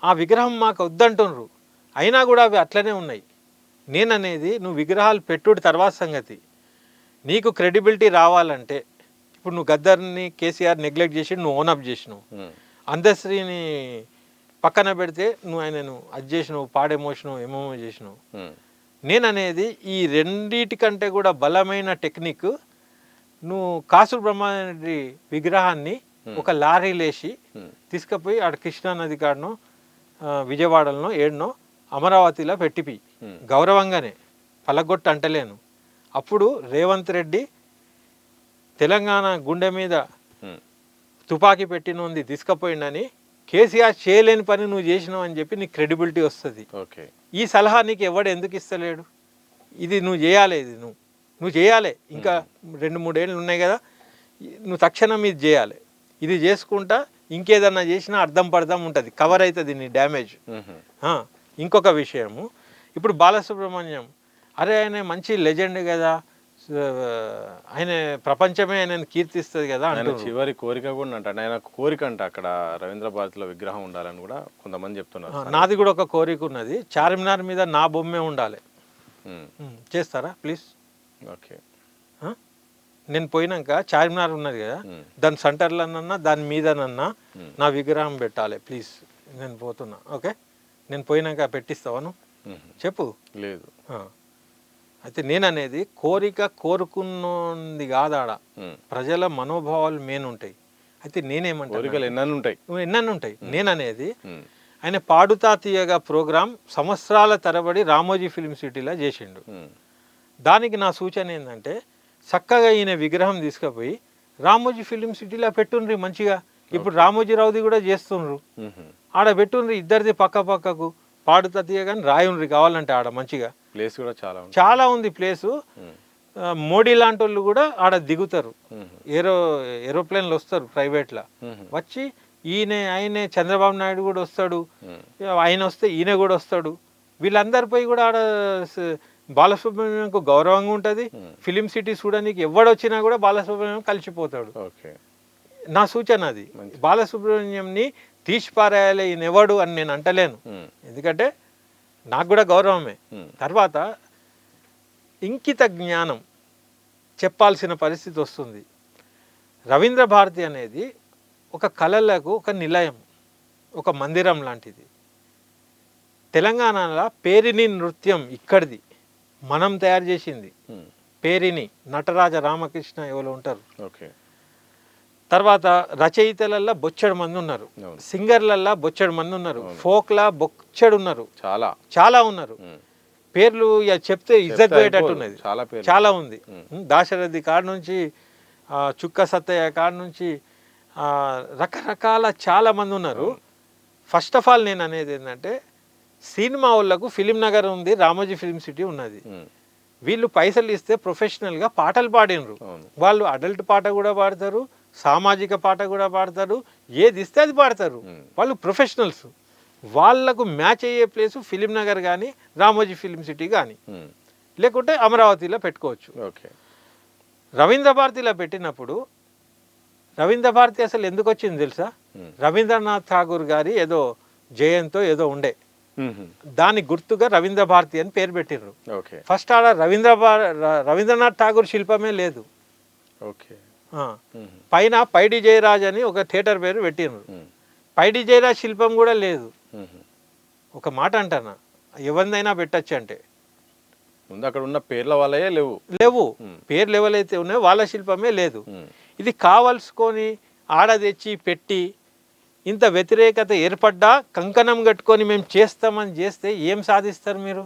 ఆ విగ్రహం మాకు వద్దంటున్నారు, అయినా కూడా అవి అట్లనే ఉన్నాయి. నేననేది నువ్వు విగ్రహాలు పెట్టుడు తర్వాత సంగతి. నీకు క్రెడిబిలిటీ రావాలంటే ఇప్పుడు నువ్వు గద్దర్ని కేసీఆర్ నెగ్లెక్ట్ చేసి నువ్వు ఓనప్ చేసినావు, అందశ్రీని పక్కన పెడితే నువ్వు ఆయనను అది చేసినావు, పాడేమోసినావు, ఏమేమో చేసినావు. నేననేది ఈ రెండిటికంటే కూడా బలమైన టెక్నిక్, నువ్వు కాసు బ్రహ్మారెడ్డి విగ్రహాన్ని ఒక లారీలేసి తీసుకుపోయి ఆడ కృష్ణా నది కాడనో విజయవాడలో ఏడనో అమరావతిలో పెట్టిపి గౌరవంగానే పలగొట్టు అంటలేను. అప్పుడు రేవంత్ రెడ్డి తెలంగాణ గుండె మీద తుపాకీ పెట్టినోంది తీసుకుపోయిండని, కేసీఆర్ చేయలేని పని నువ్వు చేసినావు అని చెప్పి నీకు క్రెడిబిలిటీ వస్తుంది. ఈ సలహా నీకు ఎవడు ఎందుకు ఇస్తలేడు? ఇది నువ్వు చేయాలి, ఇది నువ్వు చేయాలి. ఇంకా 2-3 ఏళ్ళు ఉన్నాయి కదా, నువ్వు తక్షణం ఇది చేయాలి. ఇది చేసుకుంటా ఇంకేదన్నా చేసినా అర్థం పడదాం ఉంటుంది, కవర్ అవుతుంది నీ డ్యామేజ్. ఇంకొక విషయము, ఇప్పుడు బాలసుబ్రహ్మణ్యం, అరే ఆయన మంచి లెజెండ్ కదా, ఆయన ప్రపంచమే ఆయనను కీర్తిస్తుంది కదా అంటే చివరి కోరిక కూడా అంట, ఆయన కోరిక అంట అక్కడ రవీంద్ర భారతిలో విగ్రహం ఉండాలని కూడా కొంతమంది చెప్తున్నారు. నాది కూడా ఒక కోరిక ఉన్నది, చార్మినార్ మీద నా బొమ్మే ఉండాలి. చేస్తారా ప్లీజ్? ఓకే, నేను పోయినాక చార్మినార్ ఉన్నది కదా, దాని సెంటర్లోనన్నా దాని మీదనన్నా నా విగ్రహం పెట్టాలి ప్లీజ్. నేను పోతున్నా, ఓకే, నేను పోయినాక పెట్టిస్తావా చెప్పు. లేదు, అయితే నేననేది కోరుకున్నది కాదు, ఆడ ప్రజల మనోభావాలు మెయిన్ ఉంటాయి. అయితే నేనేమంటాను, ఎన్నెన్ని ఉంటాయి. నేననేది ఆయన పాడుతా తీయగా ప్రోగ్రాం సంవత్సరాల తరబడి రామోజీ ఫిల్మ్ సిటీలో చేసిండు. దానికి నా సూచన ఏంటంటే, చక్కగా ఈయన విగ్రహం తీసుకుపోయి రామోజీ ఫిల్మ్ సిటీలో పెట్టుండ్రి మంచిగా. ఇప్పుడు రామోజీరావుది కూడా చేస్తుండ్రు, ఆడ పెట్టుండ్రి, ఇద్దరిది పక్క పక్కకు పాడుతా తీయగాని రాయుండ్రి కావాలంటే ఆడ మంచిగా. ప్లేస్ కూడా చాలా ఉంది ప్లేసు. మోడీ లాంటి వాళ్ళు కూడా ఆడ దిగుతారు, ఏరోప్లేన్లు వస్తారు ప్రైవేట్లో వచ్చి. ఆయనే చంద్రబాబు నాయుడు కూడా వస్తాడు, ఆయన వస్తే ఈయన కూడా వస్తాడు. వీళ్ళందరిపై కూడా ఆడ బాలసుబ్రహ్మణ్యంకు గౌరవంగా ఉంటుంది. ఫిలిం సిటీ చూడడానికి ఎవడొచ్చినా కూడా బాలసుబ్రహ్మణ్యం కలిసిపోతాడు. నా సూచన అది. బాలసుబ్రహ్మణ్యంని తీసిపారేయాలి ఈయన ఎవడు అని నేను అంటలేను, ఎందుకంటే నాకు కూడా గౌరవమే. తర్వాత ఇంకిత జ్ఞానం చెప్పాల్సిన పరిస్థితి వస్తుంది. రవీంద్ర భారతి అనేది ఒక కళలకు ఒక నిలయం, ఒక మందిరం లాంటిది. తెలంగాణలో పేరిని నృత్యం ఇక్కడిది, మనం తయారు చేసింది. పేరిని నటరాజ రామకృష్ణ ఎవరు ఉంటారు. తర్వాత రచయితలల్లో బొచ్చడు మంది ఉన్నారు, సింగర్లల్లో బొచ్చడు మంది ఉన్నారు, ఫోక్లా బొచ్చడు ఉన్నారు, చాలా ఉన్నారు. పేర్లు చెప్తే ఇజ్జత్ పోయేటట్టు ఉన్నది, చాలా ఉంది. దాశరథి కాడ నుంచి చుక్క సత్తయ్య కాడ నుంచి రకరకాల చాలా మంది ఉన్నారు. ఫస్ట్ ఆఫ్ ఆల్ నేను అనేది ఏంటంటే, సినిమా వాళ్ళకు ఫిలిం నగర్ ఉంది, రామోజీ ఫిలిం సిటీ ఉన్నది. వీళ్ళు పైసలు ఇస్తే ప్రొఫెషనల్గా పాటలు పాడినరు. వాళ్ళు అడల్ట్ పాట కూడా పాడతారు, సామాజిక పాట కూడా పాడతారు, ఏది ఇస్తే అది పాడతారు. వాళ్ళు ప్రొఫెషనల్స్. వాళ్లకు మ్యాచ్ అయ్యే ప్లేసు ఫిలిం నగర్ కానీ రామోజీ ఫిలిం సిటీ కానీ, లేకుంటే అమరావతిలో పెట్టుకోవచ్చు. రవీంద్ర భారతిలో పెట్టినప్పుడు, రవీంద్ర భారతి అసలు ఎందుకు వచ్చింది తెలుసా? రవీంద్రనాథ్ ఠాగూర్ గారి ఏదో జయంతో ఏదో ఉండే, దాని గుర్తుగా రవీంద్ర భారతి అని పేరు పెట్టిర్రు. ఫస్ట్ ఆడ రవీంద్రనాథ్ ఠాగూర్ శిల్పమే లేదు. పైన పైడి జయరాజ్ అని ఒక థియేటర్ పేరు పెట్టిండ్రు, పైడి జయరాజ్ శిల్పం కూడా లేదు. ఒక మాట అంటానా, ఎవరినైనా పెట్టచ్చు అంటే అక్కడ ఉన్న పేర్ల వాళ్ళే లేవు, పేర్లు ఎవరైతే ఉన్నాయో వాళ్ళ శిల్పమే లేదు. ఇది కావలసుకొని ఆడ తెచ్చి పెట్టి ఇంత వ్యతిరేకత ఏర్పడ్డా కంకణం కట్టుకొని మేము చేస్తామని చేస్తే ఏం సాధిస్తారు మీరు?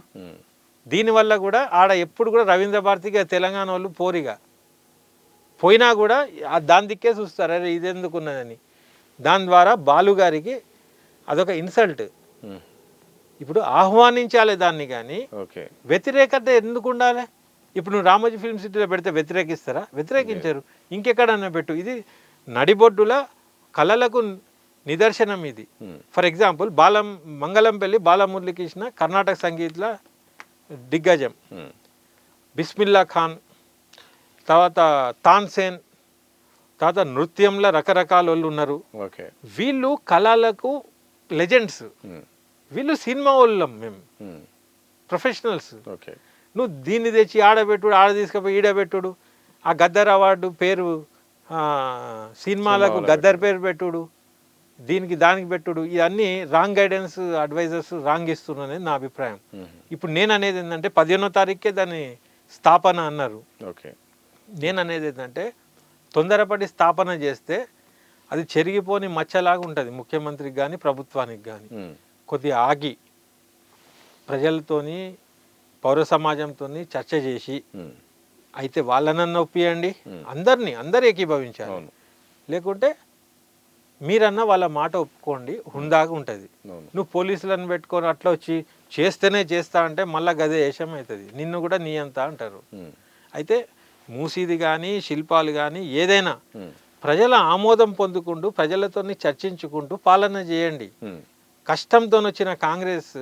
దీనివల్ల కూడా ఆడ ఎప్పుడు కూడా రవీంద్ర భారతిగా తెలంగాణ వాళ్ళు పోరిగా పోయినా కూడా దాని దిక్కే చూస్తారు, అరే ఇది ఎందుకున్నదని. దాని ద్వారా బాలుగారికి అదొక ఇన్సల్ట్. ఇప్పుడు ఆహ్వానించాలి దాన్ని, కానీ వ్యతిరేకత ఎందుకు ఉండాలి? ఇప్పుడు నువ్వు రామోజీ ఫిల్మ్ సిటీలో పెడితే వ్యతిరేకిస్తారా? వ్యతిరేకించారు. ఇంకెక్కడన్నా పెట్టు. ఇది నడిబొడ్డుల కళలకు నిదర్శనం ఇది. ఫర్ ఎగ్జాంపుల్ మంగళంపల్లి బాలమురళీకృష్ణ కర్ణాటక సంగీత్ల దిగ్గజం, బిస్మిల్లా ఖాన్, తర్వాత తాన్సేన్, తర్వాత నృత్యంలో రకరకాల వాళ్ళు ఉన్నారు. వీళ్ళు కళలకు లెజెండ్స్, వీళ్ళు సినిమా వాళ్ళం, మేము ప్రొఫెషనల్స్. నువ్వు దీన్ని తెచ్చి ఆడబెట్టుడు, ఆడ తీసుకుపోయి ఈడబెట్టుడు, ఆ గద్దర్ అవార్డు పేరు సినిమాలకు సినిమాలో గద్దర్ పేరు పెట్టుడు, దీనికి దానికి పెట్టుడు, ఇవన్నీ రాంగ్ గైడెన్స్ అడ్వైజర్స్ రాంగ్ ఇస్తున్నారనేది నా అభిప్రాయం. ఇప్పుడు నేను అనేది ఏంటంటే 15వ తారీఖుకే దాన్ని స్థాపన అన్నారు. ఓకే. నేను అనేది ఏంటంటే తొందరపడి స్థాపన చేస్తే అది చెరిగిపోని మచ్చలాగా ఉంటుంది ముఖ్యమంత్రికి కానీ ప్రభుత్వానికి కానీ. కొద్దిగా ఆగి ప్రజలతోని పౌర సమాజంతో చర్చ చేసి అయితే వాళ్ళనన్నా ఒప్పియండి, అందరు ఏకీభవించాలి. లేకుంటే మీరన్నా వాళ్ళ మాట ఒప్పుకోండి, హుందాగా ఉంటుంది. నువ్వు పోలీసులను పెట్టుకొని అట్లా వచ్చి చేస్తేనే చేస్తా అంటే మళ్ళీ గదే వేషం అవుతుంది, నిన్ను కూడా నీ అంతా అంటారు. అయితే మూసీది కానీ శిల్పాలు కానీ ఏదైనా ప్రజల ఆమోదం పొందుకుంటూ ప్రజలతో చర్చించుకుంటూ పాలన చేయండి. కష్టంతో వచ్చిన కాంగ్రెస్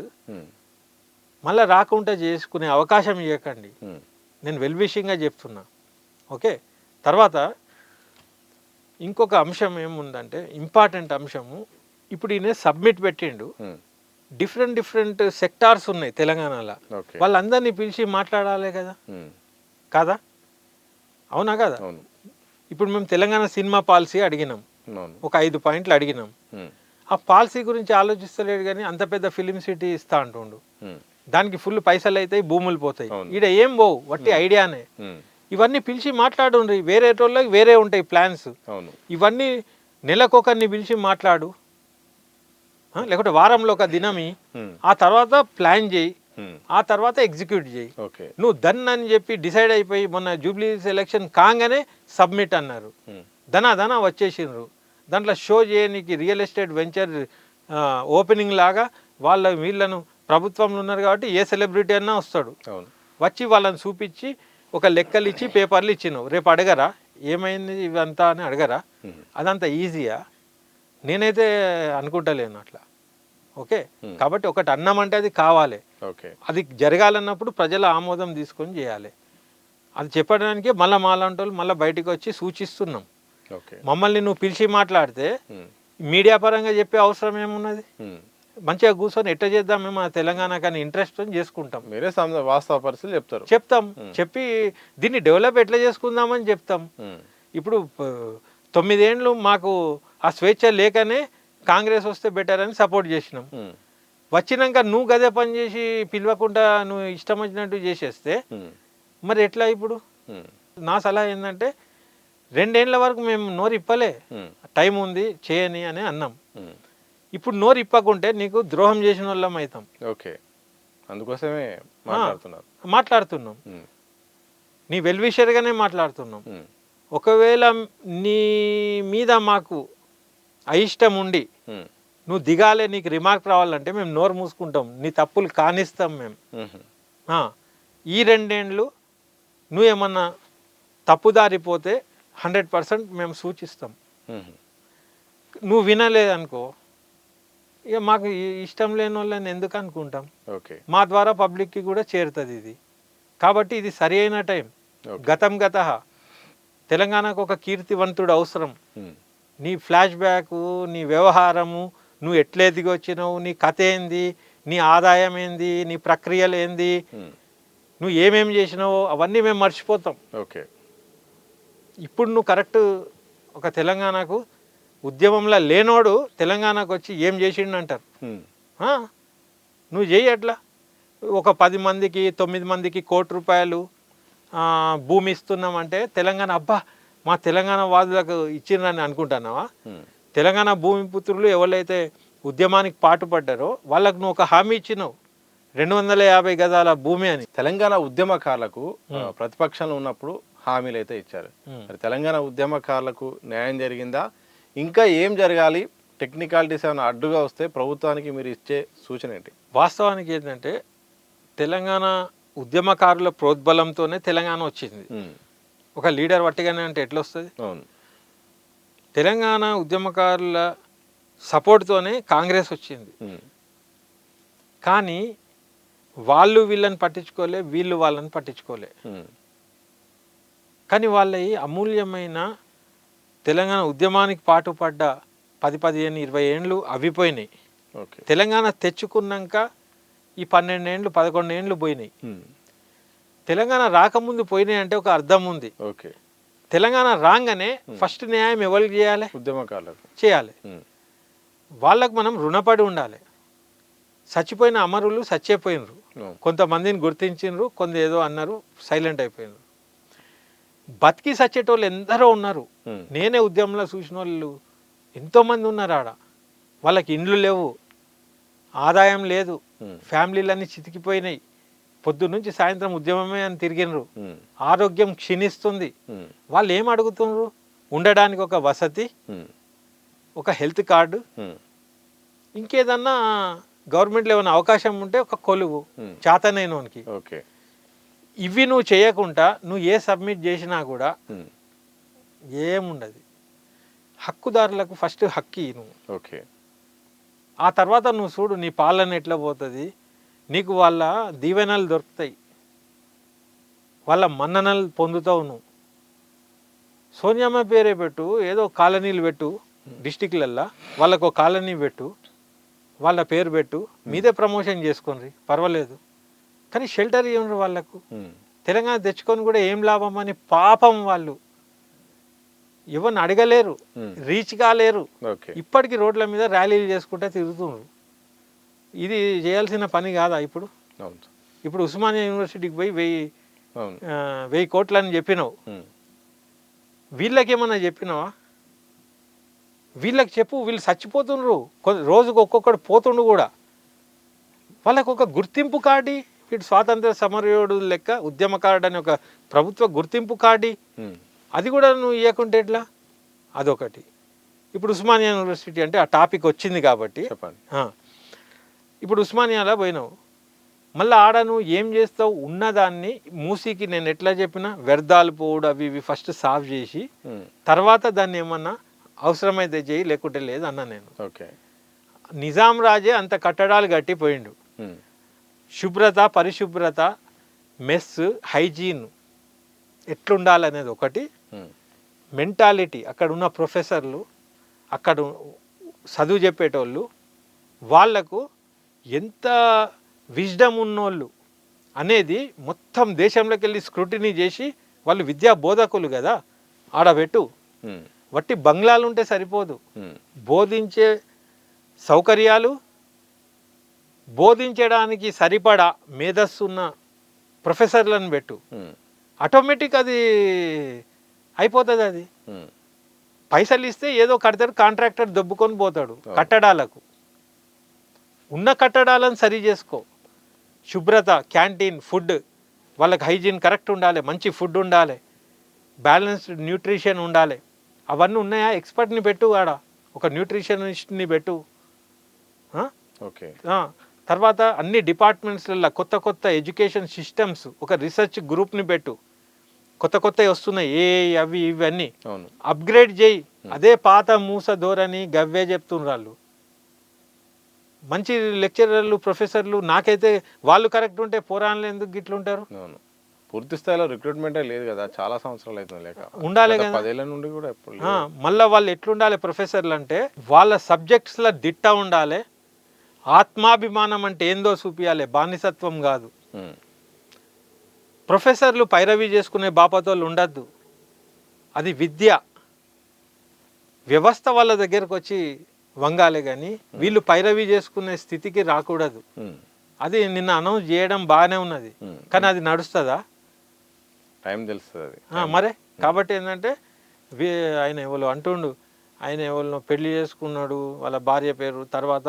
మళ్ళీ రాకుండా చేసుకునే అవకాశం ఇవ్వకండి. నేను వెల్ విషింగ్గా చెప్తున్నా. ఓకే. తర్వాత ఇంకొక అంశం ఏముందంటే ఇంపార్టెంట్ అంశము, ఇప్పుడు ఈయన సబ్మిట్ పెట్టిండు, డిఫరెంట్ సెక్టార్స్ ఉన్నాయి తెలంగాణలో, వాళ్ళందరినీ పిలిచి మాట్లాడాలి కదా, కాదా? అవునా కదా? ఇప్పుడు మేము తెలంగాణ సినిమా పాలసీ అడిగినాం, ఒక 5 పాయింట్లు అడిగినాం. ఆ పాలసీ గురించి ఆలోచిస్తలేడు కానీ అంత పెద్ద ఫిలిం సిటీ ఇస్తా అంటుండు, దానికి ఫుల్ పైసలు అవుతాయి, భూములు పోతాయి, ఈడ ఏం పోవు, వట్టి ఐడియానే. ఇవన్నీ పిలిచి మాట్లాడు, వేరే వాళ్ళకి వేరే ఉంటాయి ప్లాన్స్. ఇవన్నీ నెలకొకరిని పిలిచి మాట్లాడు, లేకుంటే వారంలో ఒక దినమి, ఆ తర్వాత ప్లాన్ చేయి, ఆ తర్వాత ఎగ్జిక్యూట్ చేయి. నువ్వు దన్ అని చెప్పి డిసైడ్ అయిపోయి మొన్న జూబ్లీ ఎలక్షన్ కాగానే సబ్మిట్ అన్నారు, ధనా వచ్చేసిండ్రు. దాంట్లో షో చేయడానికి రియల్ ఎస్టేట్ వెంచర్ ఓపెనింగ్ లాగా వీళ్ళను ప్రభుత్వంలో ఉన్నారు కాబట్టి ఏ సెలబ్రిటీ అన్నా వస్తాడు, వచ్చి వాళ్ళని చూపించి ఒక లెక్కలు ఇచ్చి పేపర్లు ఇచ్చినావు, రేపు అడగరా ఏమైంది ఇవంతా అని అడగరా? అదంతా ఈజీయా? నేనైతే అనుకుంటలేను అట్లా. ఓకే. కాబట్టి ఒకటి అన్నామంటే అది కావాలి, అది జరగాలన్నప్పుడు ప్రజల ఆమోదం తీసుకొని చేయాలి. అది చెప్పడానికి మళ్ళీ మాలాంటి వాళ్ళు మళ్ళీ బయటకు వచ్చి సూచిస్తున్నాం. మమ్మల్ని నువ్వు పిలిచి మాట్లాడితే మీడియా పరంగా చెప్పే అవసరం ఏమున్నది? మంచిగా కూర్చొని ఎట్లా చేద్దాం మేము తెలంగాణ కానీ ఇంట్రెస్ట్ చేసుకుంటాం, మీరే వాస్తవ పరిస్థితులు చెప్తాం, చెప్పి దీన్ని డెవలప్ ఎట్లా చేసుకుందామని చెప్తాం. ఇప్పుడు 9 ఏళ్ళు మాకు ఆ స్వేచ్ఛ లేకనే కాంగ్రెస్ వస్తే బెటర్ అని సపోర్ట్ చేసినాం. వచ్చినాక నువ్వు గదే పని చేసి పిలవకుండా నువ్వు ఇష్టం వచ్చినట్టు చేసేస్తే మరి ఎట్లా? ఇప్పుడు నా సలహా ఏంటంటే 2 ఏళ్ల వరకు మేము నోరు ఇప్పలే, టైం ఉంది చేయని అని అన్నాం. ఇప్పుడు నోరు ఇప్పకుంటే నీకు ద్రోహం చేసిన వాళ్ళం అవుతాం. ఓకే. అందుకోసమే మాట్లాడుతున్నాం, నీ వెల్ విషర్గానే మాట్లాడుతున్నాం. ఒకవేళ నీ మీద మాకు అయిష్టం ఉండి నువ్వు దిగాలే, నీకు రిమార్క్ రావాలంటే మేము నోరు మూసుకుంటాం, నీ తప్పులు కానిస్తాం మేము. ఈ 2 ఏళ్ళు నువ్వేమన్నా తప్పుదారిపోతే 100% మేము సూచిస్తాం. నువ్వు వినలేదనుకో, ఇక మాకు ఇష్టం లేని వాళ్ళని ఎందుకు అనుకుంటాం? మా ద్వారా పబ్లిక్కి కూడా చేరుతుంది ఇది. కాబట్టి ఇది సరి అయిన టైం. గత తెలంగాణకు ఒక కీర్తివంతుడు అవసరం. నీ ఫ్లాష్ బ్యాక్, నీ వ్యవహారము, నువ్వు ఎట్లా ఎదిగి వచ్చినావు, నీ కథ ఏంది, నీ ఆదాయం ఏంది, నీ ప్రక్రియలు ఏంది, నువ్వు ఏమేమి చేసినావో అవన్నీ మేము మర్చిపోతాం. ఇప్పుడు నువ్వు కరెక్ట్ ఒక తెలంగాణకు ఉద్యమంలో లేనోడు తెలంగాణకు వచ్చి ఏం చేసిండు అంటారు. నువ్వు చేయి అట్లా. ఒక 10 మందికి 9 మందికి ₹1 భూమి ఇస్తున్నామంటే తెలంగాణ అబ్బా మా తెలంగాణ వాదులకు ఇచ్చిండ్రని అనుకుంటున్నావా? తెలంగాణ భూమి పుత్రులు ఎవరైతే ఉద్యమానికి పాటుపడ్డారో వాళ్ళకు నువ్వు ఒక హామీ ఇచ్చినావు, 250 గజాల భూమి అని. తెలంగాణ ఉద్యమకారులకు ప్రతిపక్షంలో ఉన్నప్పుడు హామీలు అయితే ఇచ్చారు. మరి తెలంగాణ ఉద్యమకారులకు న్యాయం జరిగిందా? ఇంకా ఏం జరగాలి? టెక్నికాలిటీస్ ఏమైనా అడ్డుగా వస్తే ప్రభుత్వానికి మీరు ఇచ్చే సూచన ఏంటి? వాస్తవానికి ఏంటంటే తెలంగాణ ఉద్యమకారుల ప్రోద్బలంతోనే తెలంగాణ వచ్చింది. ఒక లీడర్ వట్టిగానే అంటే ఎట్లా వస్తుంది? తెలంగాణ ఉద్యమకారుల సపోర్ట్తోనే కాంగ్రెస్ వచ్చింది. కానీ వాళ్ళు వీళ్ళని పట్టించుకోలే, వీళ్ళు వాళ్ళని పట్టించుకోలే. కానీ వాళ్ళ అమూల్యమైన తెలంగాణ ఉద్యమానికి పాటుపడ్డ 10, 15, 20 ఏళ్ళు అవిపోయినాయి. తెలంగాణ తెచ్చుకున్నాక ఈ 12 ఏళ్ళు 11 ఏళ్ళు పోయినాయి. తెలంగాణ రాకముందు పోయినాయి అంటే ఒక అర్థం ఉంది. తెలంగాణ రాగానే ఫస్ట్ న్యాయం ఎవరికి చేయాలి? ఉద్యమకారులకు చేయాలి. వాళ్ళకు మనం రుణపడి ఉండాలి. చచ్చిపోయిన అమరులు చచ్చిపోయినరు, కొంతమందిని గుర్తించినరు, కొంత ఏదో అన్నారు, సైలెంట్ అయిపోయినరు. బతికి చచ్చేటోళ్ళు ఎందరో ఉన్నారు. నేనే ఉద్యమంలో చూసిన వాళ్ళు ఎంతోమంది ఉన్నారు ఆడ. వాళ్ళకి ఇండ్లు లేవు, ఆదాయం లేదు, ఫ్యామిలీలన్నీ చితికిపోయినాయి, పొద్దు నుంచి సాయంత్రం ఉద్యమమే అని తిరిగినరు, ఆరోగ్యం క్షీణిస్తుంది. వాళ్ళు ఏం అడుగుతున్నారు? ఉండడానికి ఒక వసతి, ఒక హెల్త్ కార్డు, ఇంకేదన్నా గవర్నమెంట్లో ఏమైనా అవకాశం ఉంటే ఒక కొలువు చేతనైనోనికి. ఇవి నువ్వు చేయకుండా నువ్వు ఏ సబ్మిట్ చేసినా కూడా ఏముండదు. హక్కుదారులకు ఫస్ట్ హక్కి నువ్వు, ఆ తర్వాత నువ్వు చూడు నీ పాలన ఎట్లా పోతుంది. నీకు వాళ్ళ దీవెనలు దొరుకుతాయి, వాళ్ళ మన్ననలు పొందుతావు నువ్వు. సోనియమ్మ పేరే పెట్టు, ఏదో కాలనీలు పెట్టు డిస్టిక్లల్లో, వాళ్ళకు ఒక కాలనీ పెట్టు, వాళ్ళ పేరు పెట్టు, మీదే ప్రమోషన్ చేసుకోండి, పర్వాలేదు. కానీ షెల్టర్ ఇవ్వరు వాళ్ళకు. తెలంగాణ తెచ్చుకొని కూడా ఏం లాభం అని పాపం వాళ్ళు ఎవరిని అడగలేరు, రీచ్ కాలేరు. ఇప్పటికీ రోడ్ల మీద ర్యాలీలు చేసుకుంటే తిరుగుతున్నారు. ఇది చేయాల్సిన పని కాదా? ఇప్పుడు ఉస్మానియా యూనివర్సిటీకి పోయి 1000 కోట్లని చెప్పినావు, వీళ్ళకేమన్నా చెప్పినావా? వీళ్ళకి చెప్పు, వీళ్ళు చచ్చిపోతుండ్రు, రోజుకు ఒక్కొక్కడు పోతుండు కూడా. వాళ్ళకు ఒక గుర్తింపు కార్డు, ఇటు స్వాతంత్ర సమరయోడు లెక్క ఉద్యమకారుడు అని ఒక ప్రభుత్వ గుర్తింపు కార్డు, అది కూడా నువ్వు ఇవ్వకుంటే ఎట్లా? అదొకటి. ఇప్పుడు ఉస్మానియా యూనివర్సిటీ అంటే ఆ టాపిక్ వచ్చింది కాబట్టి చెప్పండి. ఇప్పుడు ఉస్మానియాలో పోయినావు, మళ్ళీ ఆడ నువ్వు ఏం చేస్తావు? ఉన్నదాన్ని మూసీకి నేను ఎట్లా చెప్పినా వ్యర్థాలు పోవుడు అవి ఇవి ఫస్ట్ సాఫ్ చేసి తర్వాత దాన్ని ఏమన్నా అవసరమైతే చేయి, లేకుంటే లేదు అన్నా నేను. నిజాం రాజే అంత కట్టడాలు కట్టిపోయిండు. శుభ్రత, పరిశుభ్రత, మెస్, హైజీన్ ఎట్లుండాలనేది ఒకటి. మెంటాలిటీ, అక్కడ ఉన్న ప్రొఫెసర్లు, అక్కడ చదువు చెప్పేటోళ్ళు, వాళ్లకు ఎంత విజ్డమ్ ఉన్నోళ్ళు అనేది మొత్తం దేశంలోకి వెళ్ళి స్క్రూటినీ చేసి, వాళ్ళు విద్యా బోధకులు కదా, ఆడబెట్టు. వట్టి బంగ్లాలు ఉంటే సరిపోదు, బోధించే సౌకర్యాలు, బోధించడానికి సరిపడా మేధస్సున్న ప్రొఫెసర్లను పెట్టు. ఆటోమేటిక్ అది అయిపోతుంది. అది పైసలు ఇస్తే ఏదో కడతాడు, కాంట్రాక్టర్ దొబ్బుకొని పోతాడు. కట్టడాలకు ఉన్న కట్టడాలను సరి చేసుకో. శుభ్రత, క్యాంటీన్, ఫుడ్, వాళ్ళకి హైజీన్ కరెక్ట్ ఉండాలి, మంచి ఫుడ్ ఉండాలి, బ్యాలెన్స్డ్ న్యూట్రిషన్ ఉండాలి. అవన్నీ ఉన్నాయా? ఎక్స్పర్ట్ని పెట్టు, ఆడ ఒక న్యూట్రిషనిస్ట్ని పెట్టు. తర్వాత అన్ని డిపార్ట్మెంట్స్లలో కొత్త కొత్త ఎడ్యుకేషన్ సిస్టమ్స్, ఒక రీసెర్చ్ గ్రూప్ని పెట్టు. కొత్త కొత్తవి వస్తున్నాయి, అవి ఇవన్నీ అప్గ్రేడ్ చేయి. అదే పాత మూస ధోరణి గవ్వే చెప్తున్నారు వాళ్ళు. మంచి లెక్చరర్లు, ప్రొఫెసర్లు, నాకైతే వాళ్ళు కరెక్ట్ ఉంటే పోరాన్లు ఎందుకు గిట్లుంటారు? పూర్తి స్థాయిలో రిక్రూట్మెంటే లేదు కదా, చాలా సంవత్సరాలు అవుతుంది, లేక ఉండాలి కదా, 10 ఏళ్ల నుండి కూడా ఎప్పుడు. మళ్ళీ వాళ్ళు ఎట్లుండాలి ప్రొఫెసర్లు అంటే, వాళ్ళ సబ్జెక్ట్స్లో దిట్ట ఉండాలి, ఆత్మాభిమానం అంటే ఏందో చూపించాలి, బానిసత్వం కాదు. ప్రొఫెసర్లు పైరవి చేసుకునే బాపతోళ్ళు ఉండద్దు, అది విద్య. వ్యవస్థ వాళ్ళ దగ్గరకు వచ్చి వంగాలే కానీ వీళ్ళు పైరవి చేసుకునే స్థితికి రాకూడదు. అది నిన్న అనౌన్స్ చేయడం బాగానే ఉన్నది, కానీ అది నడుస్తుందా? టైం తెలుస్తుంది మరే. కాబట్టి ఏంటంటే ఆయన ఎవరు అంటుండు, ఆయన ఎవరినో పెళ్లి చేసుకున్నాడు, వాళ్ళ భార్య పేరు, తర్వాత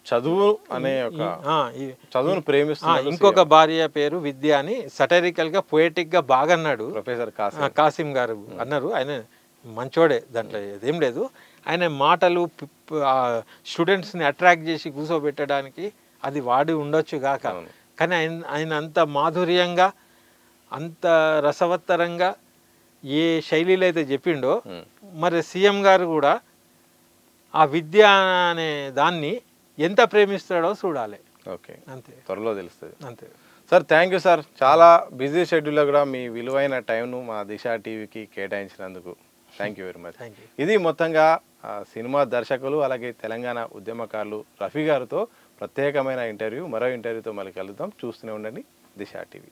చదువు అనే ఒక చదువును ప్రేమిస్తున్నాడు, ఇంకొక భార్య పేరు విద్య అని సటరికల్ గా, పోయటిక్ గా బాగా అన్నాడు ప్రొఫెసర్ కాసిం గారు అన్నారు. ఆయన మంచోడే, దాంట్లో ఏదేం లేదు. ఆయన మాటలు స్టూడెంట్స్ని అట్రాక్ట్ చేసి కూర్చోబెట్టడానికి అది వాడి ఉండొచ్చు గాక, కానీ ఆయన అంత మాధుర్యంగా, అంత రసవత్తరంగా ఏ శైలిలో అయితే చెప్పిండో, మరి సీఎం గారు కూడా ఆ విద్య అనే దాన్ని ఎంత ప్రేమిస్తాడో చూడాలి. ఓకే, అంతే, త్వరలో తెలుస్తుంది. అంతే సార్. Thank you sir. చాలా బిజీ షెడ్యూల్లో కూడా మీ విలువైన టైంను మా దిశ టీవీకి కేటాయించినందుకు థ్యాంక్ యూ వెరీ మచ్. ఇది మొత్తంగా సినిమా దర్శకులు, అలాగే తెలంగాణ ఉద్యమకారులు రఫీ గారితో ప్రత్యేకమైన ఇంటర్వ్యూ. మరో ఇంటర్వ్యూతో మళ్ళీ కలుద్దాం. చూస్తూనే ఉండండి దిశ టీవీ.